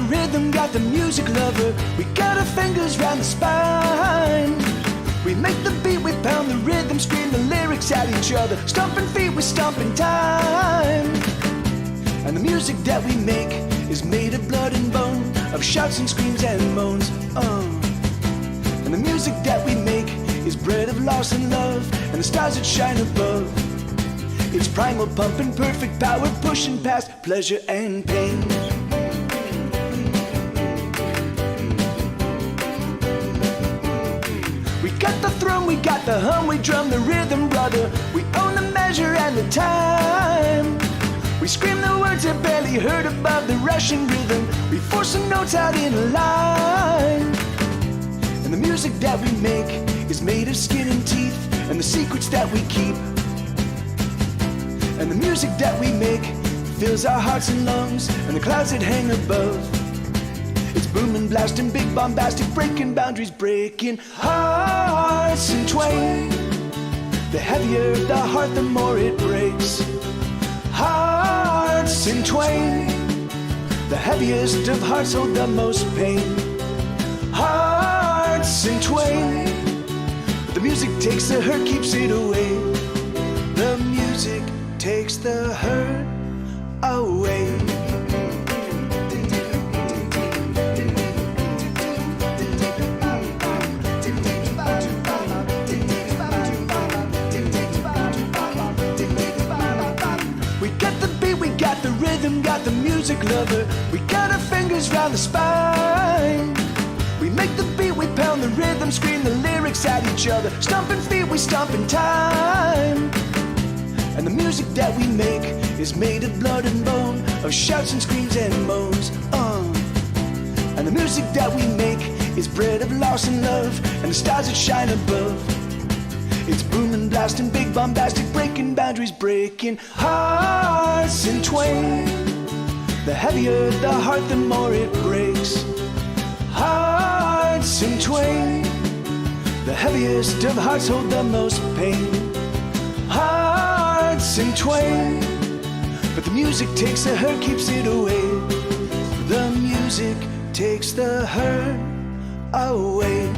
rhythm, got the music lover. We got our fingers round the spine. We make the beat, we pound the rhythm, scream the lyrics at each other. Stomping feet, we stomp in time. And the music that we make is made of blood and bone, of shouts and screams and moans. And the music that we make is bred of loss and love, and the stars that shine above. It's primal pumping, perfect power, pushing past pleasure and pain. We got the thrum, we got the hum, we drum the rhythm, brother. We own the measure and the time. We scream the words that barely heard above the rushing rhythm. We force the notes out in a line. And the music that we make is made of skin and teeth, and the secrets that we keep. And the music that we make fills our hearts and lungs, and the clouds that hang above. It's booming, blasting, big bombastic, breaking boundaries, breaking hearts in twain. The heavier the heart, the more it breaks. Hearts in twain. The heaviest of hearts hold the most pain. Hearts in twain. But the music takes the hurt, keeps it away. The music takes the hurt away. We got the beat, we got the rhythm, got the music lover. We got our fingers round the spine. We make the beat, we pound the rhythm, scream the lyrics at each other. Stomping feet, we stomp in time. And the music that we make is made of blood and bone, of shouts and screams and moans. And the music that we make is bred of loss and love, and the stars that shine above. It's booming, blasting, big bombastic, breaking boundaries, breaking hearts in twain. The heavier the heart, the more it breaks. Hearts in twain. The heaviest of hearts hold the most pain. Hearts in twain. But the music takes the hurt, keeps it away. The music takes the hurt away.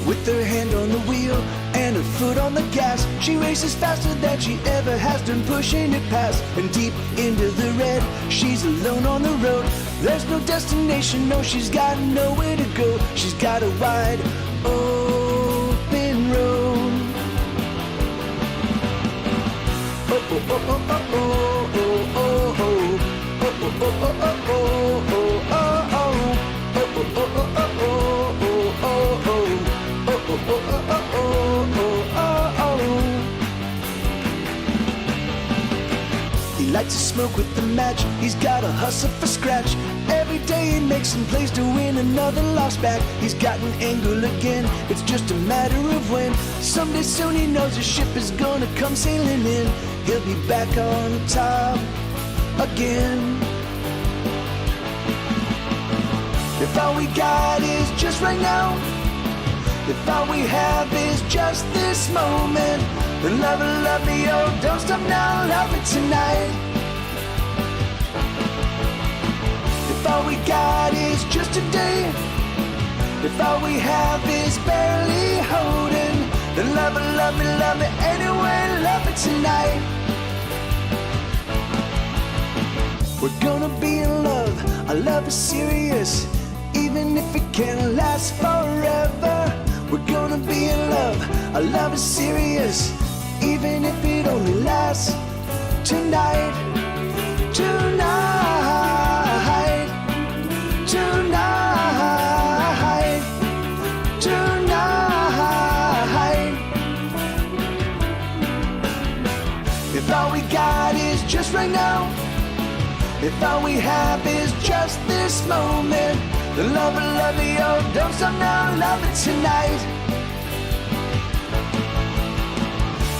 With her hand on the wheel and her foot on the gas, she races faster than she ever has done, pushing it past and deep into the red. She's alone on the road. There's no destination, no, she's got nowhere to go. She's got a wide open road. Oh, oh, oh, oh, oh, oh, oh, oh, oh. Oh, oh, oh, oh, oh, oh, oh, oh, oh. Oh, oh, oh, oh, oh, oh, oh, oh, oh. Oh, oh, oh, oh, oh, oh, oh, oh. He likes to smoke with the match. He's got a hustle for scratch. Every day he makes some plays to win another loss back. He's got an angle again. It's just a matter of when. Someday soon he knows the ship is gonna come sailing in. He'll be back on top again. If all we got is just right now, if all we have is just this moment, then love it, love me, oh, don't stop now, love it tonight. If all we got is just today, if all we have is barely holding, then love it, love me, love it anyway, love it tonight. We're gonna be in love, our love is serious, even if it can't last forever. We're gonna be in love, our love is serious, even if it only lasts tonight, tonight, tonight, tonight. If all we got is just right now, if all we have is just this moment, then love it, oh, don't stop now, love it tonight.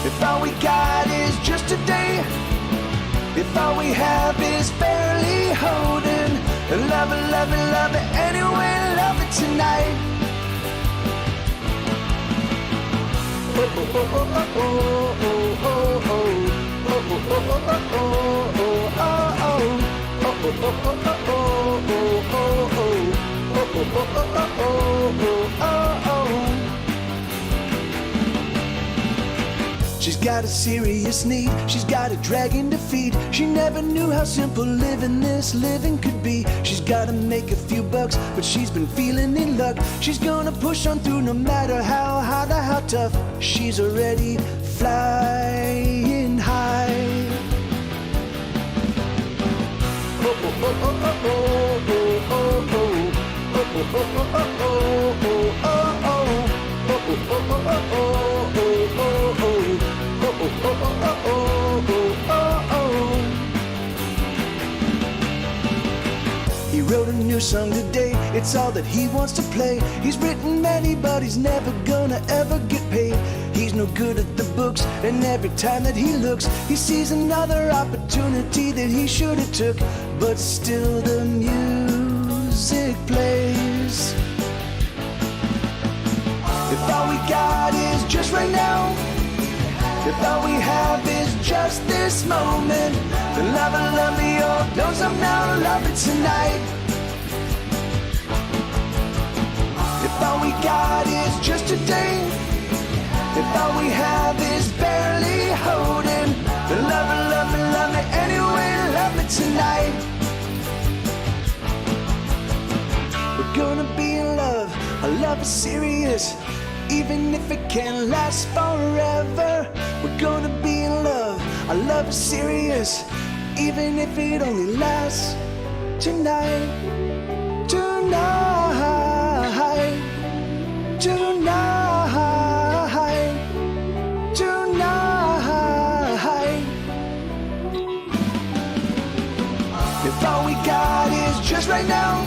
If all we got is just today, if all we have is barely holding, then love it, anyway, love it tonight. Oh, oh, oh, oh, oh, oh, oh, oh, oh, oh, oh, oh, oh, she's got a serious need, she's got a dragon to feed. She never knew how simple living this living could be. She's gotta make a few bucks, but she's been feeling in luck. She's gonna push on through no matter how hard or how tough. She's already flying high. Oh, oh, oh, oh, oh, oh, oh, oh, oh, oh, oh, oh, oh, He wrote a new song today, it's all that he wants to play. He's written many, but he's never gonna ever get paid. He's no good at the books, and every time that he looks, he sees another opportunity that he should have took. But still the music plays. If all we got is just right now, if all we have is just this moment, then love me, oh, don't stop now, love it tonight. If all we got is just today, if all we have is barely holding, then love me, anyway, love me tonight. We're gonna be in love, our love is serious, even if it can't last forever. We're gonna be in love, our love is serious, even if it only lasts tonight, tonight, tonight, tonight. If all we got is just right now,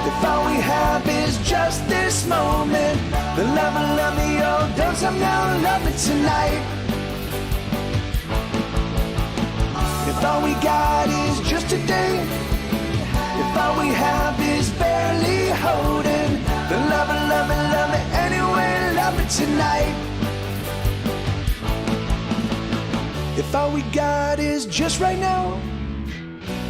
if all we have is just this moment, then love me, oh, don't stop now, love me tonight. If all we got is just today, if all we have is barely holding, then love me, anyway, love me tonight. If all we got is just right now,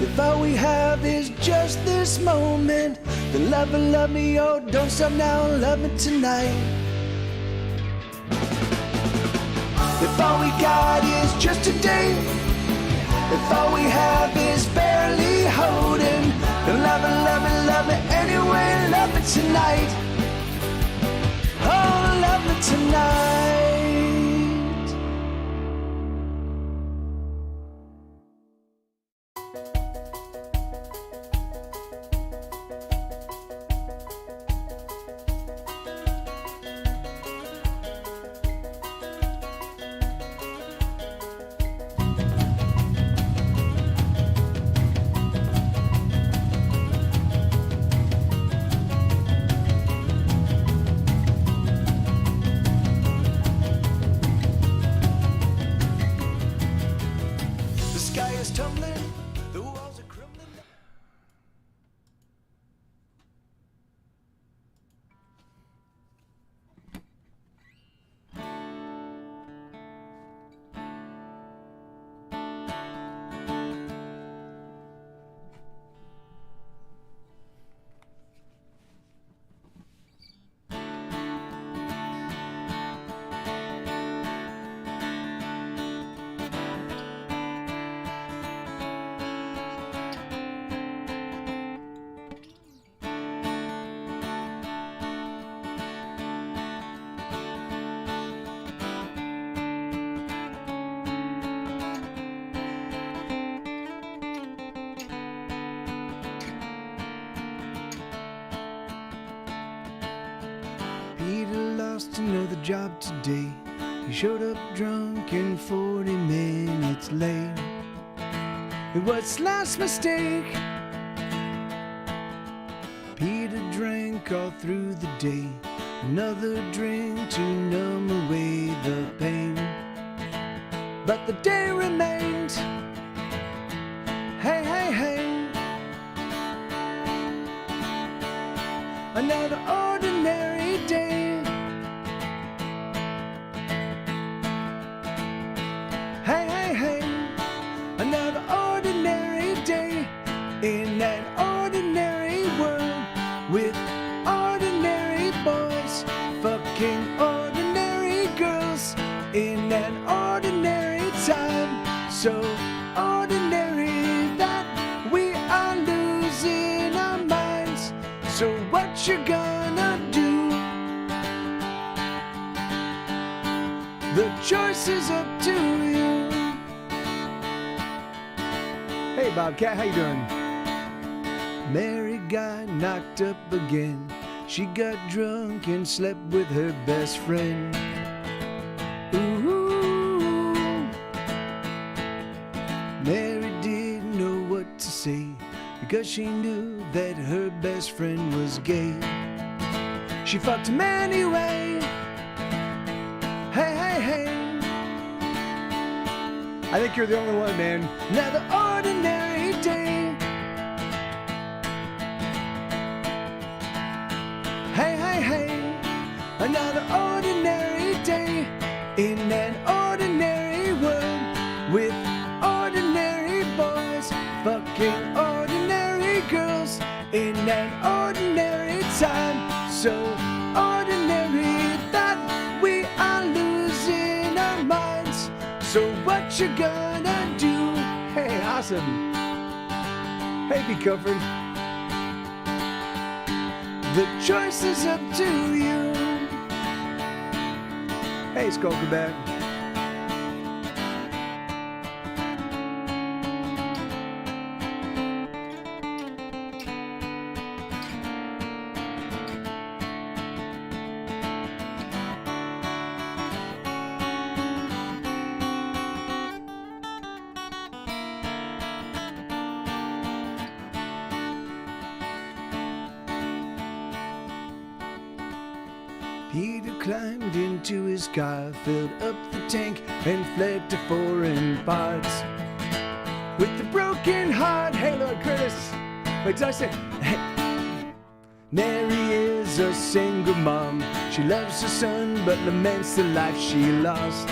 if all we have is just this moment, then love me, oh, don't stop now, love me tonight. If all we got is just today, if all we have is barely holding, then love me, anyway, love me tonight. Oh, love me tonight. just another job today. He showed up drunk and 40 minutes late. It was his last mistake. Peter drank all through the day, another drink to numb away the pain. But the day remained. Hey, hey, hey. Another ordinary day. Hey, hey, hey. Another ordinary day in an ordinary world with ordinary boys fucking ordinary girls in an ordinary time. So ordinary that we are losing our minds. So what you gonna do? The choice is up to you. Hey Bobcat, how you doing? Mary got knocked up again. She got drunk and slept with her best friend. Ooh. Mary didn't know what to say because she knew that her best friend was gay. She fucked him anyway. Hey, hey, hey. I think you're the only one, man. Another ordinary day. Hey, hey, hey. Another ordinary day in an ordinary world with ordinary boys fucking ordinary girls in an ordinary time. So ordinary that we are losing our minds. So what you gonna do? Hey, awesome. Hey, be comfort. The choice is up to you. Hey, Skullback. Peter climbed into his car, filled up the tank, and fled to foreign parts. With a broken heart, hey Lord Curtis. Wait, did I say? Hey. Mary is a single mom. She loves her son, but laments the life she lost.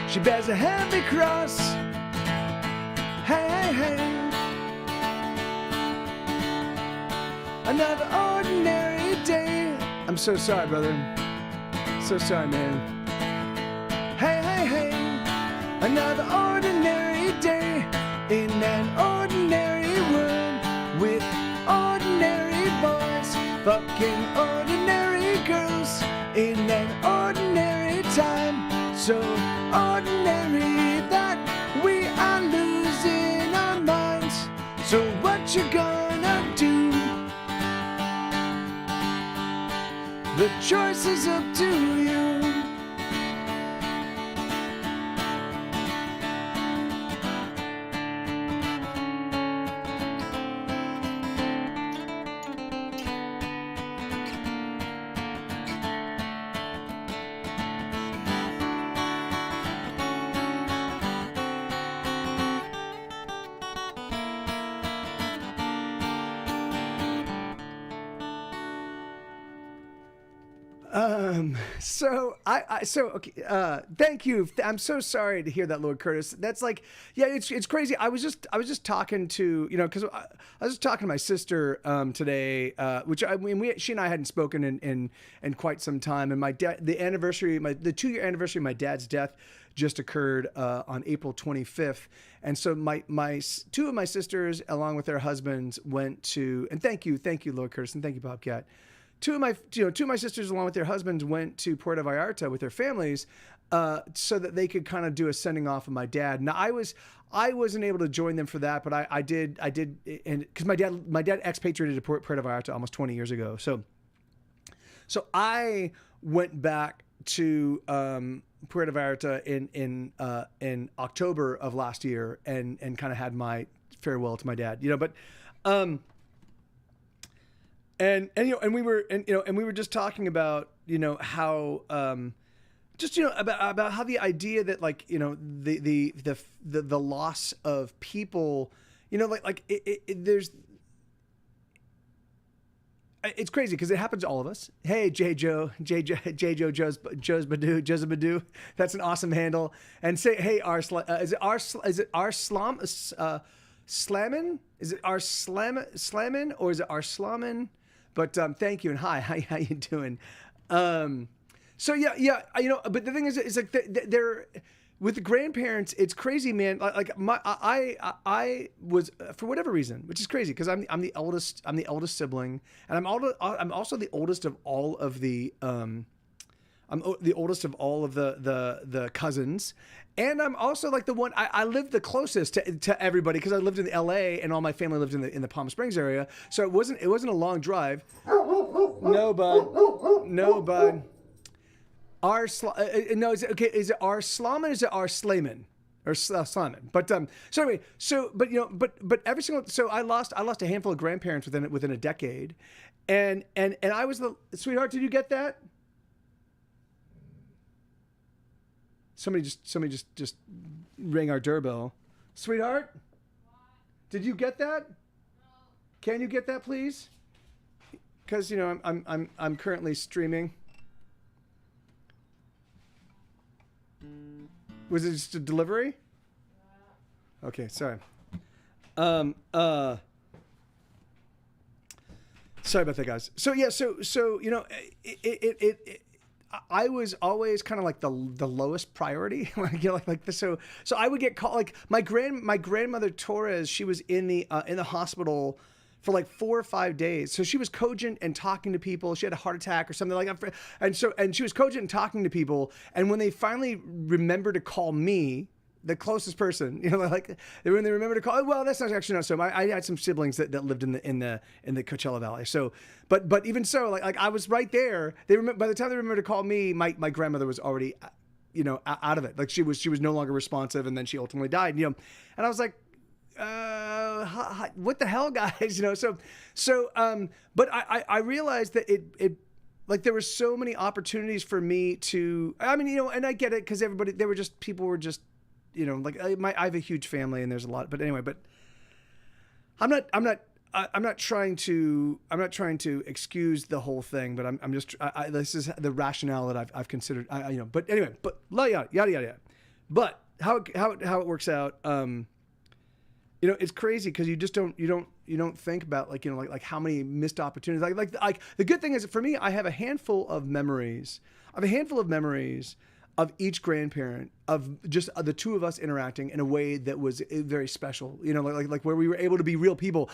She bears a heavy cross. Hey, hey, hey. Another ordinary day. I'm so sorry, brother. So sorry, man. Hey, hey, hey. Another ordinary day in an ordinary world with ordinary boys fucking ordinary girls in an ordinary time. So ordinary that we are losing our minds. So what you gonna do? The choice is up to you. Thank you. I'm so sorry to hear that, Lord Curtis. That's like, yeah, it's crazy. I was just talking to, because I was just talking to my sister today, which she and I hadn't spoken in quite some time. And my dad, the 2-year anniversary of my dad's death just occurred on April 25th. And so my two of my sisters, along with their husbands, went to, and thank you, Lord Curtis, and thank you, Bobcat. Two of my sisters, along with their husbands, went to Puerto Vallarta with their families, so that they could kind of do a sending off of my dad. Now I wasn't able to join them for that, but I did, and because my dad expatriated to Puerto Vallarta almost 20 years ago, so So I went back to Puerto Vallarta in October of last year and kind of had my farewell to my dad. But and we were just talking about how just about how the idea that the loss of people, there's. It's crazy because it happens to all of us. Hey, Joe's Badoo. That's an awesome handle. And say, hey, is it Slammin? Is it Slammin or is it Slammin? But thank you and hi, how you doing? So yeah, but the thing is like they're with the grandparents. It's crazy, man. I was, for whatever reason, which is crazy because I'm the eldest. I'm the eldest sibling, and I'm also the oldest of all of the the cousins. And I'm also like the one I lived the closest to everybody because I lived in LA and all my family lived in the Palm Springs area. So it wasn't a long drive. No, bud. No, is it okay? Is it Arslaman? Is it Arslaman? Or Slayman? But so anyway, but every single, so I lost a handful of grandparents within a decade, and I was the sweetheart. Did you get that? Somebody just rang our doorbell. Sweetheart, did you get that? No. Can you get that, please? Because I'm currently streaming. Was it just a delivery? Yeah. Okay, sorry. Sorry about that, guys. So yeah, so I was always kind of like the lowest priority. So I would get called, like my grandmother Torres. She was in the hospital for like 4 or 5 days. So she was cogent and talking to people. She had a heart attack or something like that. And she was cogent and talking to people. And when they finally remembered to call me, the closest person, when they remember to call, well, that's actually not so. I had some siblings that lived in the Coachella Valley. So, but even so, like I was right there. By the time they remembered to call me, my grandmother was already, out of it. Like she was no longer responsive, and then she ultimately died. And I was like, what the hell, guys? But I realized that it like there were so many opportunities for me to, and I get it because people were just, I have a huge family and there's a lot, but anyway, but I'm not trying to excuse the whole thing, but I'm just, this is the rationale that I've considered, but anyway, but yada, yada, yada. But how it works out, it's crazy because you just don't think about like how many missed opportunities. Like the good thing is for me, I have a handful of memories. Of each grandparent, of just the two of us interacting in a way that was very special, like where we were able to be real people,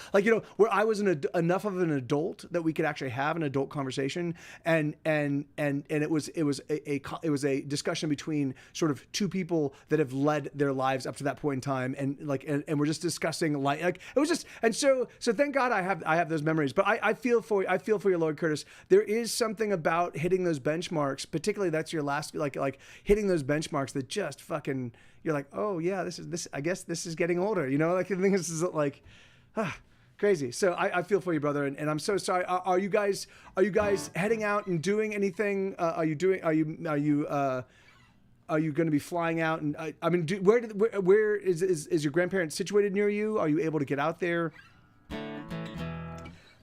where I was enough of an adult that we could actually have an adult conversation, and it was a discussion between sort of two people that have led their lives up to that point in time, and we're just discussing like it was just, and so thank God I have those memories. But I feel for you, Lord Curtis. There is something about hitting those benchmarks, particularly that's your last like hitting those benchmarks that just fucking, you're like, oh yeah, this I guess this is getting older, like the thing is like crazy. So I feel for you, brother, and I'm so sorry. Are you guys heading out and doing anything? Are you going to be flying out? And where is your grandparents situated near you? Are you able to get out there?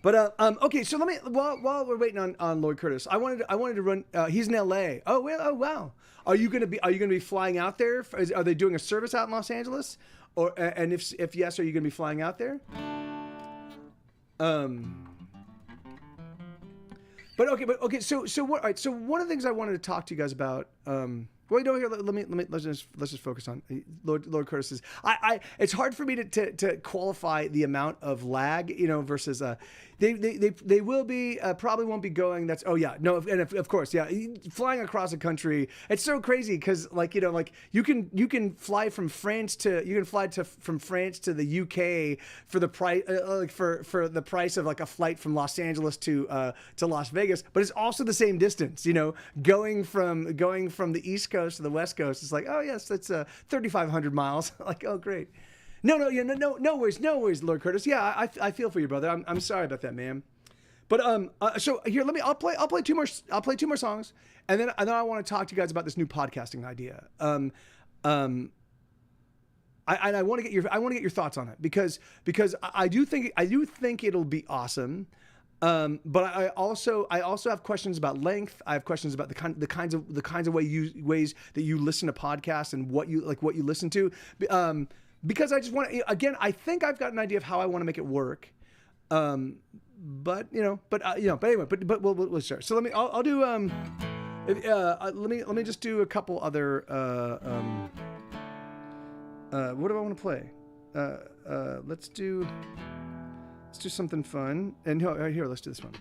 But okay, so let me while we're waiting on Lord Curtis, I wanted to run. He's in LA. Oh well, oh wow. Are you gonna be flying out there? Are they doing a service out in Los Angeles? And if yes, are you gonna be flying out there? But okay. So what? All right. So one of the things I wanted to talk to you guys about. Well, here, let's just focus on Lord Curtis's. It's hard for me to qualify the amount of lag, versus they will be probably won't be going. That's and of course, flying across a country. It's so crazy because you can fly from France from France to the UK for the price for the price of like a flight from Los Angeles to Las Vegas, but it's also the same distance. Going from the East Coast to the West Coast, it's like, oh yes, that's 3,500 miles. Like, oh great. No worries, Lord Curtis. Yeah, I feel for you, brother. I'm sorry about that, man. But so here, I'll play two more songs, and then I want to talk to you guys about this new podcasting idea. I want to get your thoughts on it because I do think it'll be awesome. But I also have questions about length. I have questions about the kinds of ways that you listen to podcasts and what you listen to. Because I just want to, again, I think I've got an idea of how I want to make it work. But anyway, we'll start. So I'll do, let me just do a couple other, what do I want to play? Let's do something fun. And here, let's do this one.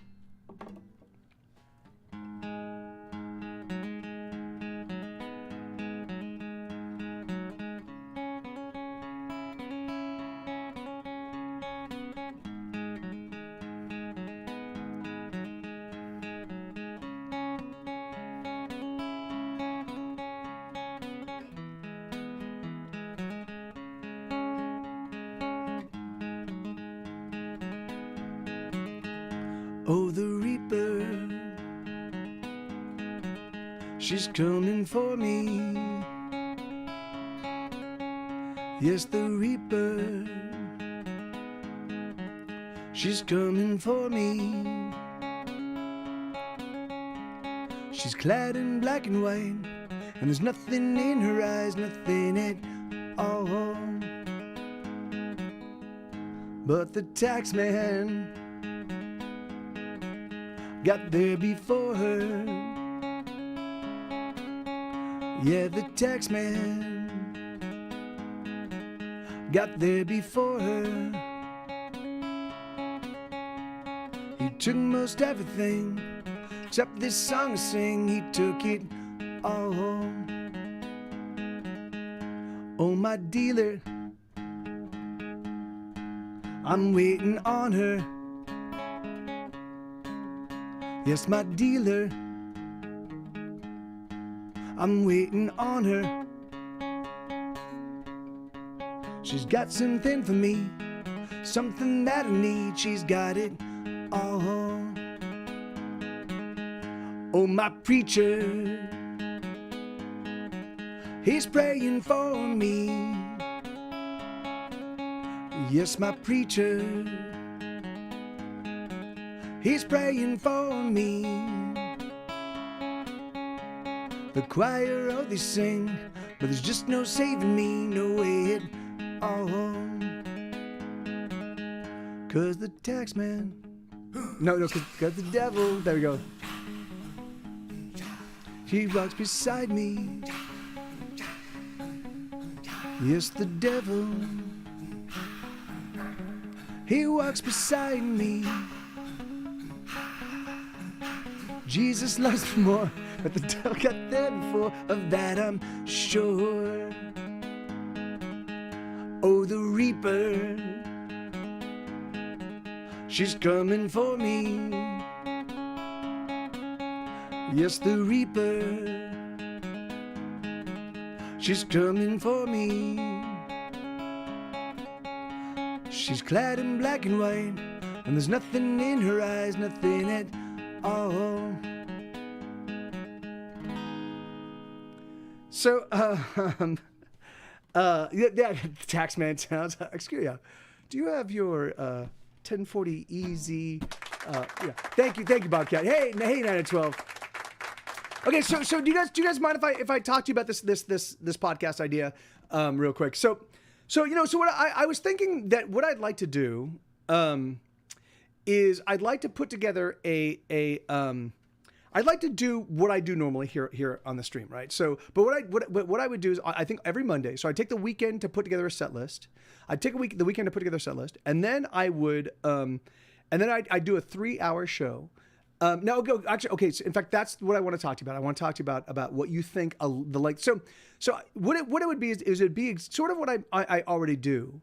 Oh, the Reaper, she's coming for me. Yes, the Reaper, she's coming for me. She's clad in black and white, and there's nothing in her eyes, nothing at all. But the tax man got there before her. Yeah, the tax man got there before her. He took most everything except this song to sing. He took it all. Oh, my dealer, I'm waiting on her. Yes, my dealer, I'm waiting on her. She's got something for me, something that I need. She's got it all. Oh, my preacher, he's praying for me. Yes, my preacher, he's praying for me. The choir, oh, they sing, but there's just no saving me, no way at all. 'Cause the tax man, no, 'cause the devil, there we go. He walks beside me. Yes, the devil, he walks beside me. Jesus loves me more, but the devil got there before. Of that I'm sure. Oh, the Reaper, she's coming for me. Yes, the Reaper, she's coming for me. She's clad in black and white, and there's nothing in her eyes, nothing at all. So, tax man sounds. Excuse me. Do you have your 1040 easy? Yeah. Thank you, Bobcat. Hey, 9 and 12. Okay, so do you guys mind if I talk to you about this podcast idea real quick? So what I was thinking that what I'd like to do is I'd like to put together I'd like to do what I do normally here on the stream, right? So, but what I would do is I think every Monday. So I take the weekend to put together a set list. I take the weekend to put together a set list, and then I would I do a 3-hour show. Now go actually okay. So in fact, that's what I want to talk to you about. I want to talk to you about what you think the like. So what it would be is it'd be sort of what I already do.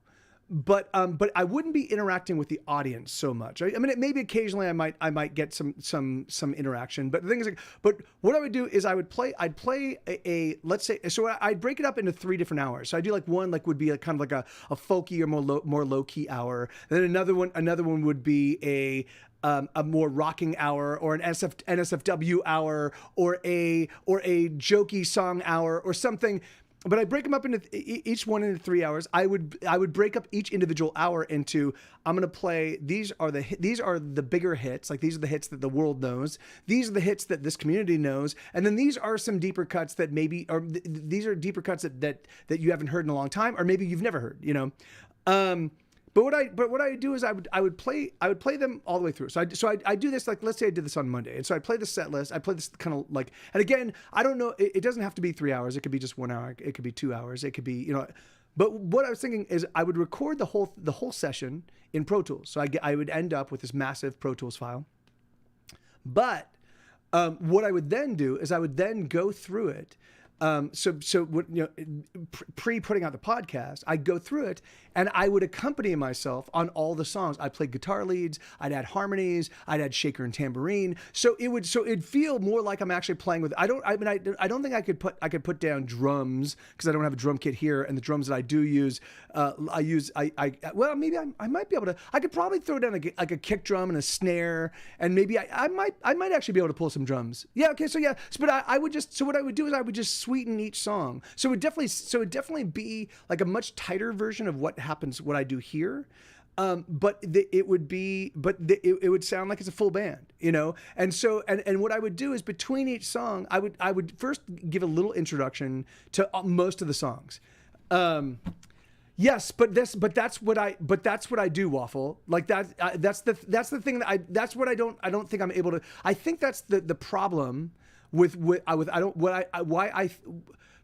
But I wouldn't be interacting with the audience so much. I mean, maybe occasionally I might get some interaction. But the thing is, but what I would do is I'd play a let's say, so I'd break it up into 3 different hours. So I do like one like would be kind of like a folky or more low key hour. And then another one would be a more rocking hour, or an NSFW hour, or a jokey song hour, or something. But I break them up into each one into 3 hours. I would break up each individual hour into, I'm going to play, these are the bigger hits. Like, these are the hits that the world knows. These are the hits that this community knows. And then these are some deeper cuts that maybe, or these are deeper cuts that you haven't heard in a long time, or maybe you've never heard, you know? But what I do is I would play them all the way through. So I do this, like, let's say I did this on Monday, and so I play the set list. I play this kind of like, and again, I don't know. It doesn't have to be 3 hours. It could be just 1 hour. It could be 2 hours. It could be, you know. But what I was thinking is I would record the whole session in Pro Tools. So I would end up with this massive Pro Tools file. But what I would then do is I would then go through it. So what, you know, putting out the podcast, I'd go through it and I would accompany myself on all the songs. I'd play guitar leads, I'd add harmonies, I'd add shaker and tambourine. So it'd feel more like I'm actually playing with, I don't think I could put down drums, because I don't have a drum kit here, and the drums that I do use, well, maybe I might be able to, I could probably throw down a kick drum and a snare, and maybe I might actually be able to pull some drums. Yeah, okay, so yeah, but what I would do is I would just sweeten each song. So it would definitely be like a much tighter version of what I do here. But it would sound like it's a full band, you know? And so, and what I would do is between each song, I would first give a little introduction to most of the songs. Yes, but that's what I do, Waffle. Like that's the thing that I don't think I'm able to. I think that's the problem with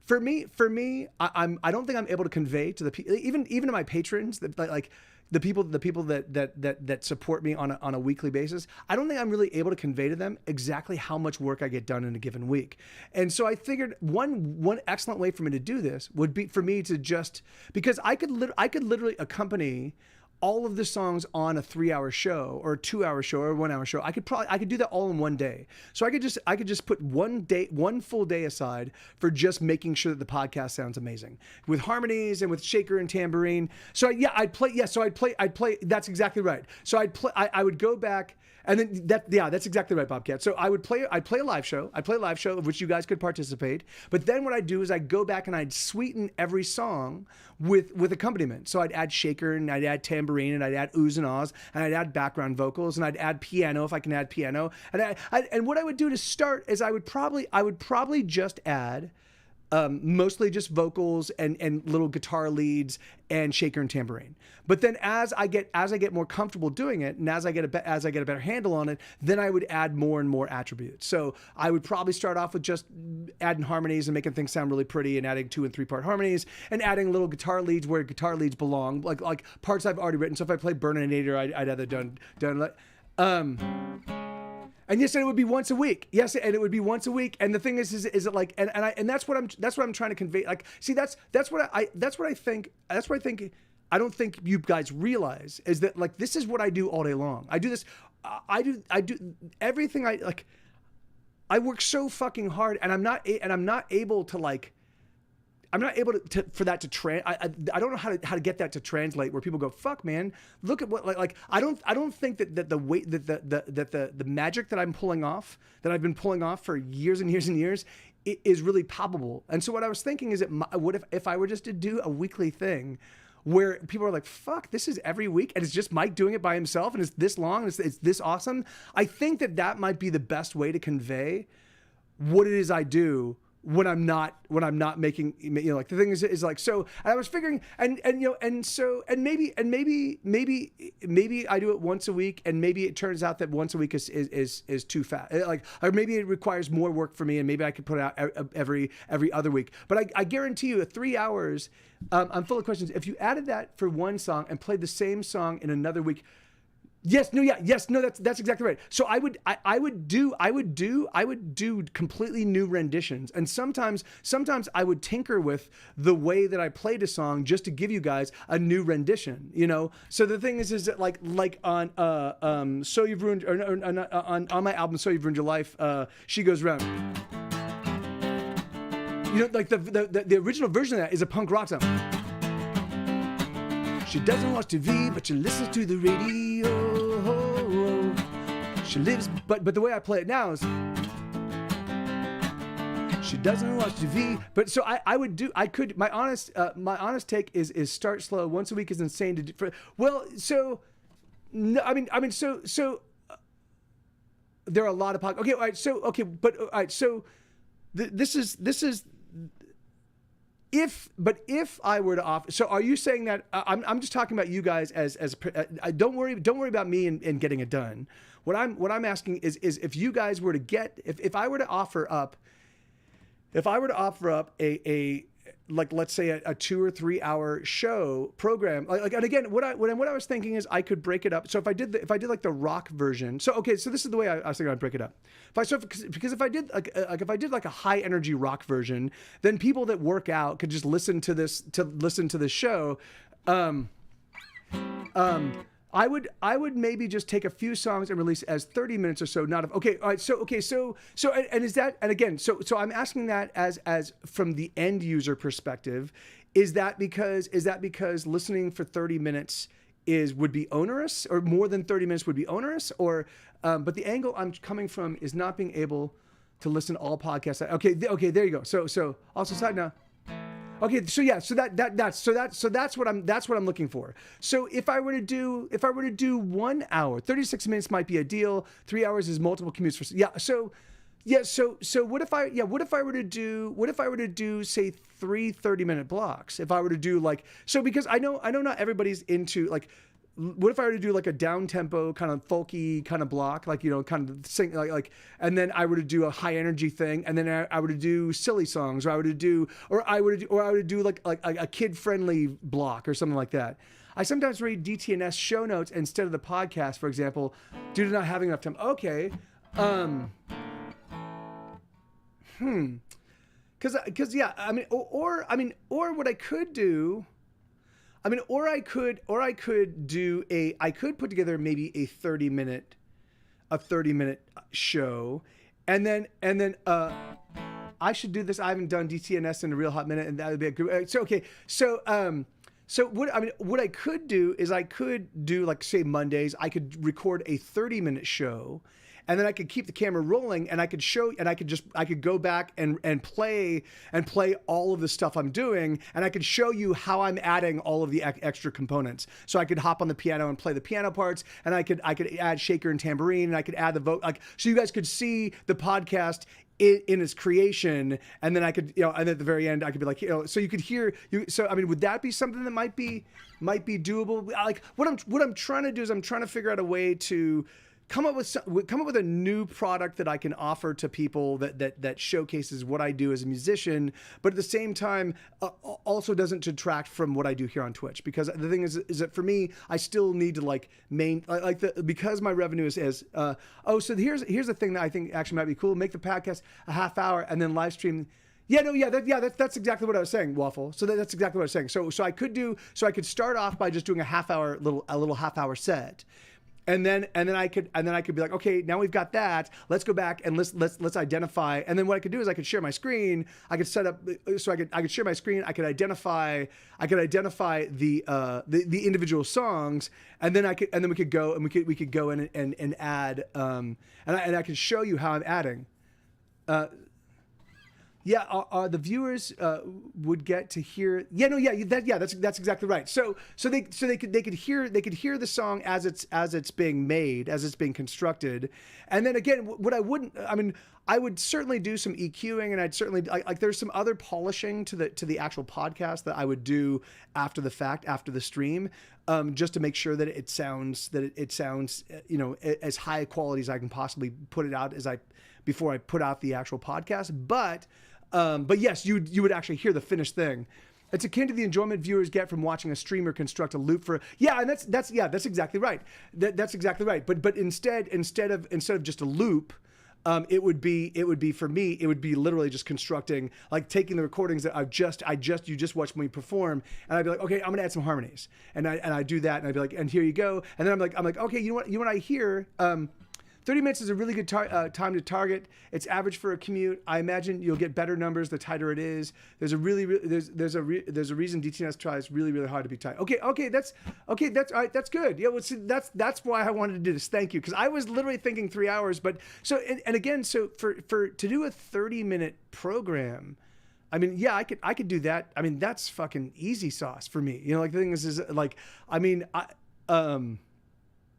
for me, I don't think I'm able to convey to the people, even to my patrons, that like the people that support me on a weekly basis. I don't think I'm really able to convey to them exactly how much work I get done in a given week. And so I figured one excellent way for me to do this would be for me to just, because I could literally accompany all of the songs on a 3-hour show or a 2-hour show or a 1-hour show. I could do that all in one day. So I could just put one full day aside for just making sure that the podcast sounds amazing with harmonies and with shaker and tambourine. So yeah, I'd play. That's exactly right. So I would go back. And then that's exactly right, Bobcat. So I'd play a live show. I'd play a live show of which you guys could participate. But then what I'd do is I'd go back and I'd sweeten every song with accompaniment. So I'd add shaker and I'd add tambourine and I'd add oohs and ahs and I'd add background vocals and I'd add piano if I can add piano. And what I would do to start is I would probably just add mostly just vocals and little guitar leads and shaker and tambourine. But then as I get more comfortable doing it, and as I get a better handle on it, then I would add more and more attributes. So I would probably start off with just adding harmonies and making things sound really pretty, and adding 2- and 3-part harmonies, and adding little guitar leads where guitar leads belong, like parts I've already written. So if I play Burninator, I'd either done. And yes, and it would be once a week. Yes, and it would be once a week. And the thing is it like, and that's what I'm trying to convey. Like, see, that's what I think. I don't think you guys realize is that, like, this is what I do all day long. I do this. I do everything. I work so fucking hard, and I'm not able to, like. I'm not able to for that to I don't know how to get that to translate where people go, fuck, man, look at what, like I don't think that the weight that the magic that I'm pulling off, that I've been pulling off for years and years and years, is really palpable. And so what I was thinking is, what if I were just to do a weekly thing where people are like, fuck, this is every week and it's just Mike doing it by himself and it's this long and it's this awesome. I think that might be the best way to convey what it is I do when I'm not making, like the thing is like, so, and I was figuring, and maybe I do it once a week, and maybe it turns out that once a week is too fast, like, or maybe it requires more work for me, and maybe I could put it out every other week. But I guarantee you, 3 hours, I'm full of questions. If you added that for one song and played the same song in another week. Yes, no, that's exactly right. So I would do completely new renditions, and sometimes I would tinker with the way that I played a song just to give you guys a new rendition, So the thing is that like on So You've Ruined, or on my album So You've Ruined Your Life, She Goes Round. Like the original version of that is a punk rock song. She doesn't watch TV, but she listens to the radio. She lives, but the way I play it now is, she doesn't watch TV. But so my honest take is start slow. Once a week is insane to do. So there are a lot of podcasts. Okay, all right. So but all right. So this is. If I were to offer, so are you saying that I'm just talking about you guys as don't worry about me and getting it done. What I'm asking is if you guys were to get, if I were to offer up a like, let's say a 2 or 3 hour show program, like, and again, what I was thinking is I could break it up. So if I did like the rock version, so this is the way I was thinking I'd break it up. Because if I did like a high energy rock version, then people that work out could just listen to this show. I would maybe just take a few songs and release as 30 minutes or so. Okay. All right. So and is that, and again, so I'm asking that as from the end user perspective, is that because listening for 30 minutes would be onerous, or more than 30 minutes would be onerous, or but the angle I'm coming from is not being able to listen to all podcasts. Okay. There you go. So also side now. Okay, so yeah, that's what I'm looking for. So if I were to do 1 hour, 36 minutes might be ideal. 3 hours is multiple commutes for So what if I were to do say 3 30-minute blocks? If I were to do because I know not everybody's into like. What if I were to do like a down tempo kind of folky kind of block, kind of sing like, and then I were to do a high energy thing, and then I were to do silly songs, or I would do like a kid friendly block or something like that. I sometimes read DTNS show notes instead of the podcast, for example, due to not having enough time. Okay, because yeah, or what I could do. I could put together maybe a 30-minute show, and then I should do this. I haven't done DTNS in a real hot minute, and that would be a good. So what I could do is I could do, like, say Mondays, I could record a 30-minute show, and then I could keep the camera rolling, and I could go back and play all of the stuff I'm doing, and I could show you how I'm adding all of the extra components. So I could hop on the piano and play the piano parts, and I could add shaker and tambourine, and I could add the vote, so you guys could see the podcast in its creation, and then I could, and at the very end I could be like, so you could hear you. So would that be something that might be doable? Like what I'm trying to do is I'm trying to figure out a way to come up with a new product that I can offer to people that showcases what I do as a musician, but at the same time also doesn't detract from what I do here on Twitch. Because the thing is that for me, I still need to because my revenue is so here's the thing that I think actually might be cool. Make the podcast a half hour and then live stream. That's exactly what I was saying, Waffle. So that's exactly what I was saying. So I could start off by just doing a little half hour set. And then I could be like, okay, now we've got that. Let's go back and let's identify. And then what I could do is I could share my screen. I could set up so I could share my screen. I could identify the individual songs, and then we could go in and add and I could show you how I'm adding. Yeah, the viewers would get to hear. Yeah, no, yeah, that's exactly right. So they could hear the song as it's being made, as it's being constructed, and then again, what I would certainly do some EQing, and I'd certainly like there's some other polishing to the actual podcast that I would do after the fact, after the stream, just to make sure that it sounds as high quality as I can possibly put it out before I put out the actual podcast. But yes, you would actually hear the finished thing. It's akin to the enjoyment viewers get from watching a streamer construct a loop for and that's exactly right. That's exactly right. But instead of just a loop, it would be for me, it would be literally just constructing, like taking the recordings that you just watched me perform, and I'd be like, okay, I'm gonna add some harmonies, and I do that, and I'd be like, and here you go, and then I'm like, okay, you know what I hear. 30 minutes is a really good time to target. It's average for a commute. I imagine you'll get better numbers the tighter it is. There's a reason DTNS tries really, really hard to be tight. Okay, that's all right. That's good. Yeah, well, see, that's why I wanted to do this. Thank you, because I was literally thinking 3 hours. But so and again, so for to do a 30-minute program, I mean, yeah, I could do that. I mean, that's fucking easy sauce for me. You know, like the thing is like, I mean,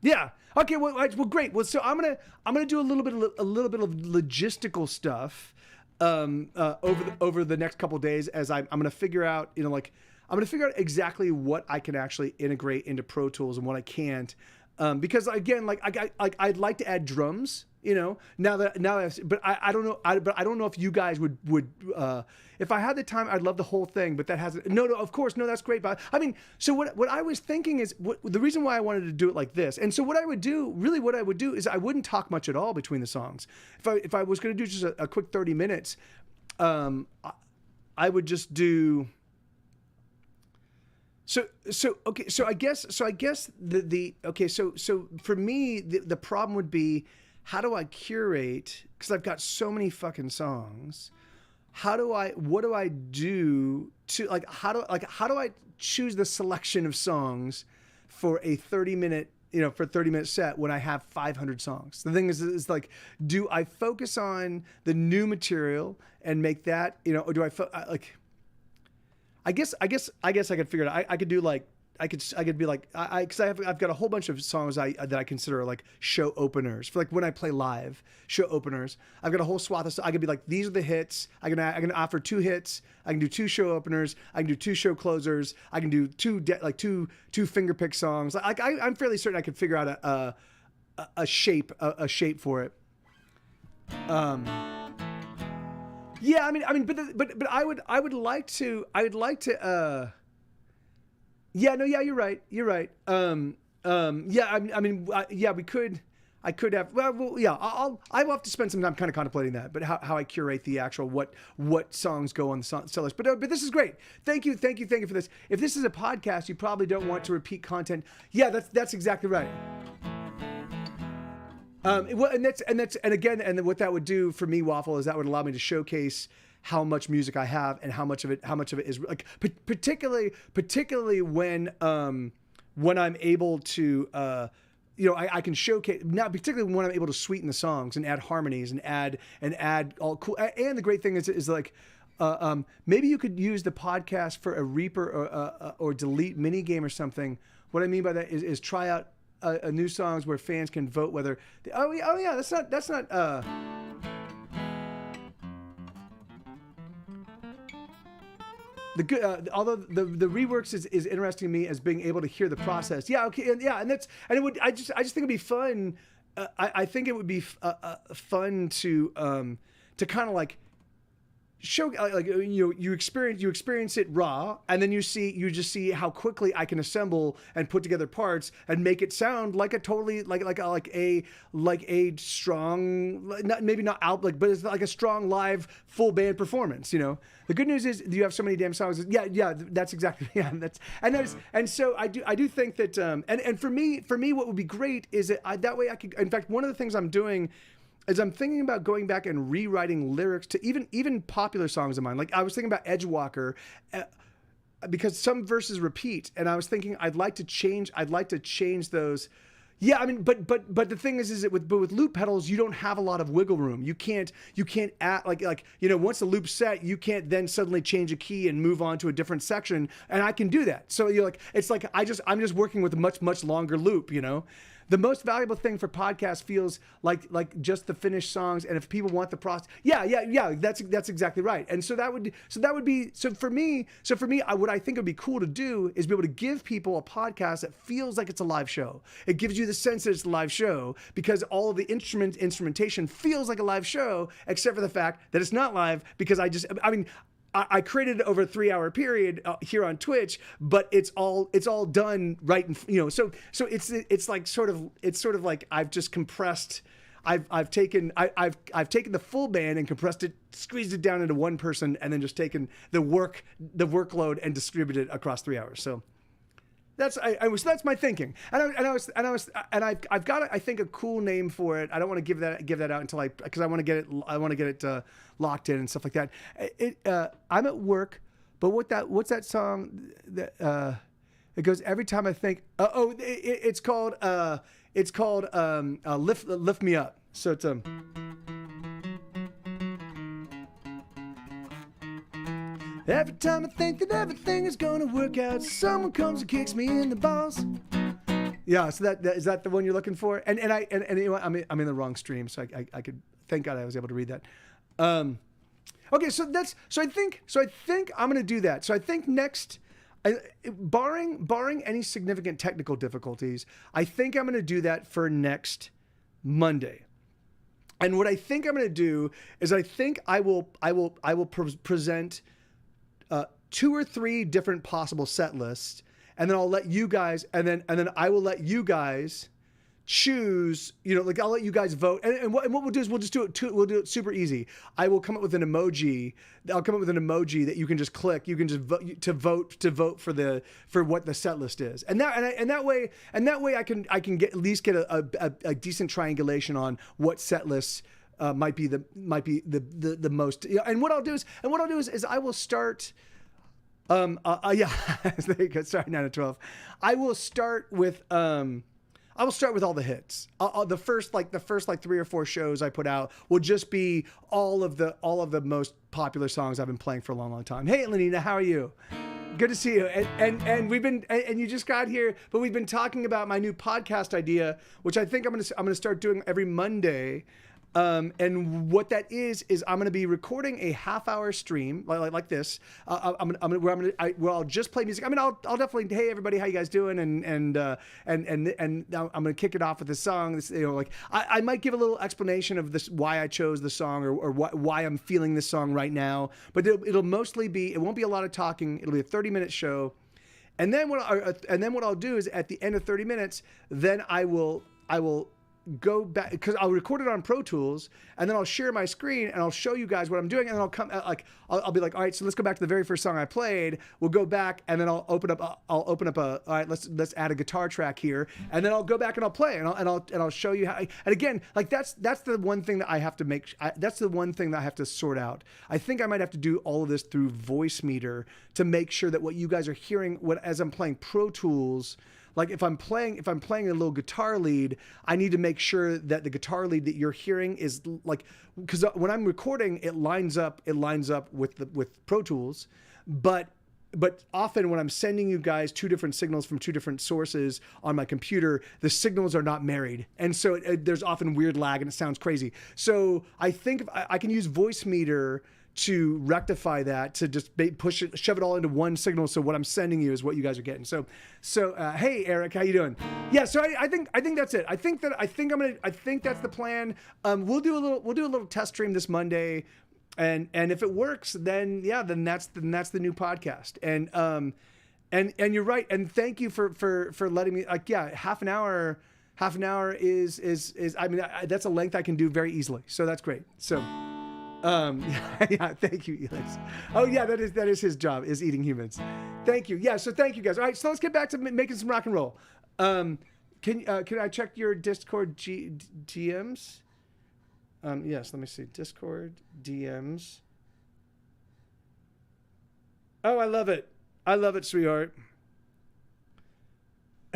yeah. Okay. Well, great. Well, so I'm gonna do a little bit of logistical stuff over the next couple of days as I'm gonna figure out, I'm gonna figure out exactly what I can actually integrate into Pro Tools and what I can't, because again, like I'd like to add drums. But I don't know. But I don't know if you guys would. If I had the time, I'd love the whole thing. But that hasn't. No. Of course, no. That's great. But I mean, so what I was thinking is the reason why I wanted to do it like this. And so what I would do is I wouldn't talk much at all between the songs. If I was going to do just a quick 30 minutes, I would just do. So I guess for me the problem would be, how do I curate? Because I've got so many fucking songs. What do I do to how do I choose the selection of songs for a 30-minute set when I have 500 songs? The thing is like, do I focus on the new material and make that, or do I guess I could figure it out. I could do like, I could be like, because I've got a whole bunch of songs that I consider like show openers for like when I play live show openers. I've got a whole swath of. I could be like, these are the hits. I can offer 2 hits. I can do 2 show openers. I can do 2 show closers. I can do two finger pick songs. Like I'm fairly certain I could figure out a shape for it. Yeah, I mean, but I would like to. Yeah, no, yeah, you're right. Yeah, we could. I could have. Well, yeah. I'll have to spend some time kind of contemplating that. But how I curate the actual what songs go on the set list. But this is great. Thank you for this. If this is a podcast, you probably don't want to repeat content. Yeah, that's exactly right. And what that would do for me, Waffle, is that would allow me to showcase how much music I have and how much of it is like, particularly when I'm able to, I can showcase now, particularly when I'm able to sweeten the songs and add harmonies and add all cool. And the great thing is like, maybe you could use the podcast for a Reaper or delete mini game or something. What I mean by that is try out a new songs where fans can vote whether. That's not. The good, although the reworks is interesting to me as being able to hear the process. Yeah, okay, and it would. I just think it'd be fun. I think it would be fun to kind of like show you experience it raw, and then you just see how quickly I can assemble and put together parts and make it sound like a totally like a strong, maybe not out, but it's like a strong live full band performance. The good news is you have so many damn songs. Yeah, that's exactly, and so I do think that and for me what would be great is that way I could. In fact, one of the things I'm doing is I'm thinking about going back and rewriting lyrics to even popular songs of mine. Like I was thinking about Edgewalker, because some verses repeat, and I was thinking I'd like to change those. Yeah, I mean, but the thing is that with loop pedals, you don't have a lot of wiggle room. You can't add like once the loop's set, you can't then suddenly change a key and move on to a different section. And I can do that. So you're like, it's like I'm just working with a much longer loop. The most valuable thing for podcasts feels like just the finished songs, and if people want the process, yeah, that's exactly right. And so that would be for me. What I think would be cool to do is be able to give people a podcast that feels like it's a live show. It gives you the sense that it's a live show because all of the instrumentation feels like a live show, except for the fact that it's not live because I created it over a 3-hour period here on Twitch, but it's all done right. So it's sort of like I've just compressed. I've taken the full band and compressed it, squeezed it down into one person, and then just taken the workload and distributed it across 3 hours. So that's my thinking, I've got I think a cool name for it. I don't want to give that out until because I want to get it locked in and stuff like that. I'm at work, but what's that song that it goes every time I think it's called Lift Me Up. So it's every time I think that everything is gonna work out, someone comes and kicks me in the balls. Yeah, so that is that the one you're looking for? And I'm in the wrong stream, so I could, thank God I was able to read that. Okay, so I think I'm gonna do that. So I think next, barring any significant technical difficulties, I think I'm gonna do that for next Monday. And what I think I'm gonna do is I think I will present 2 or 3 different possible set lists, and then I'll let you guys, and then I will let you guys choose. I'll let you guys vote, and what we'll do is we'll do it super easy. I will come up with an emoji. I'll come up with an emoji that you can just click. You can just vote for what the set list is, and that way I can at least get a decent triangulation on what set lists might be the most. And what I'll do is I will start. Yeah, there you go. Sorry, 9 to 12. I will start with all the hits. The first 3 or 4 shows I put out will just be all of the most popular songs I've been playing for a long time. Hey, Lenina, how are you? Good to see you. And we've been, and you just got here, but we've been talking about my new podcast idea, which I think I'm gonna start doing every Monday. And what that is I'm going to be recording a half-hour stream like this. Where I'll just play music. I mean, I'll definitely, hey everybody, how you guys doing? And I'm going to kick it off with a song. I might give a little explanation of this, why I chose the song or why I'm feeling this song right now. But it'll mostly be, it won't be a lot of talking. It'll be a 30-minute show. And then what I'll do is at the end of 30 minutes, then I will go back, because I'll record it on Pro Tools, and then I'll share my screen and I'll show you guys what I'm doing, and then I'll come I'll be like, all right, so let's go back to the very first song I played. We'll go back, and then I'll open up all right, let's add a guitar track here, and then I'll go back and I'll play, and I'll show you how. And again, that's the one thing that I have to that's the one thing that I have to sort out. I think I might have to do all of this through Voice to make sure that what you guys are hearing as I'm playing Pro Tools. Like if I'm playing a little guitar lead, I need to make sure that the guitar lead that you're hearing is like, because when I'm recording, it lines up with Pro Tools, but often when I'm sending you guys 2 different signals from 2 different sources on my computer, the signals are not married, and so there's often weird lag and it sounds crazy. So I think I can use Voice to rectify that, to just shove it all into one signal. So what I'm sending you is what you guys are getting. So hey Eric, how you doing? Yeah. So I think that's it. I think that's the plan. We'll do a little test stream this Monday, and if it works, then that's the new podcast. And you're right. And thank you for letting me, half an hour is I mean, that's a length I can do very easily. So that's great. So. Yeah, thank you, Elix. Oh yeah, that is his job, is eating humans. Thank you. Yeah, so thank you guys. All right, so let's get back to making some rock and roll. Can I check your Discord DMs? Yes, let me see. Discord DMs. Oh, I love it, sweetheart.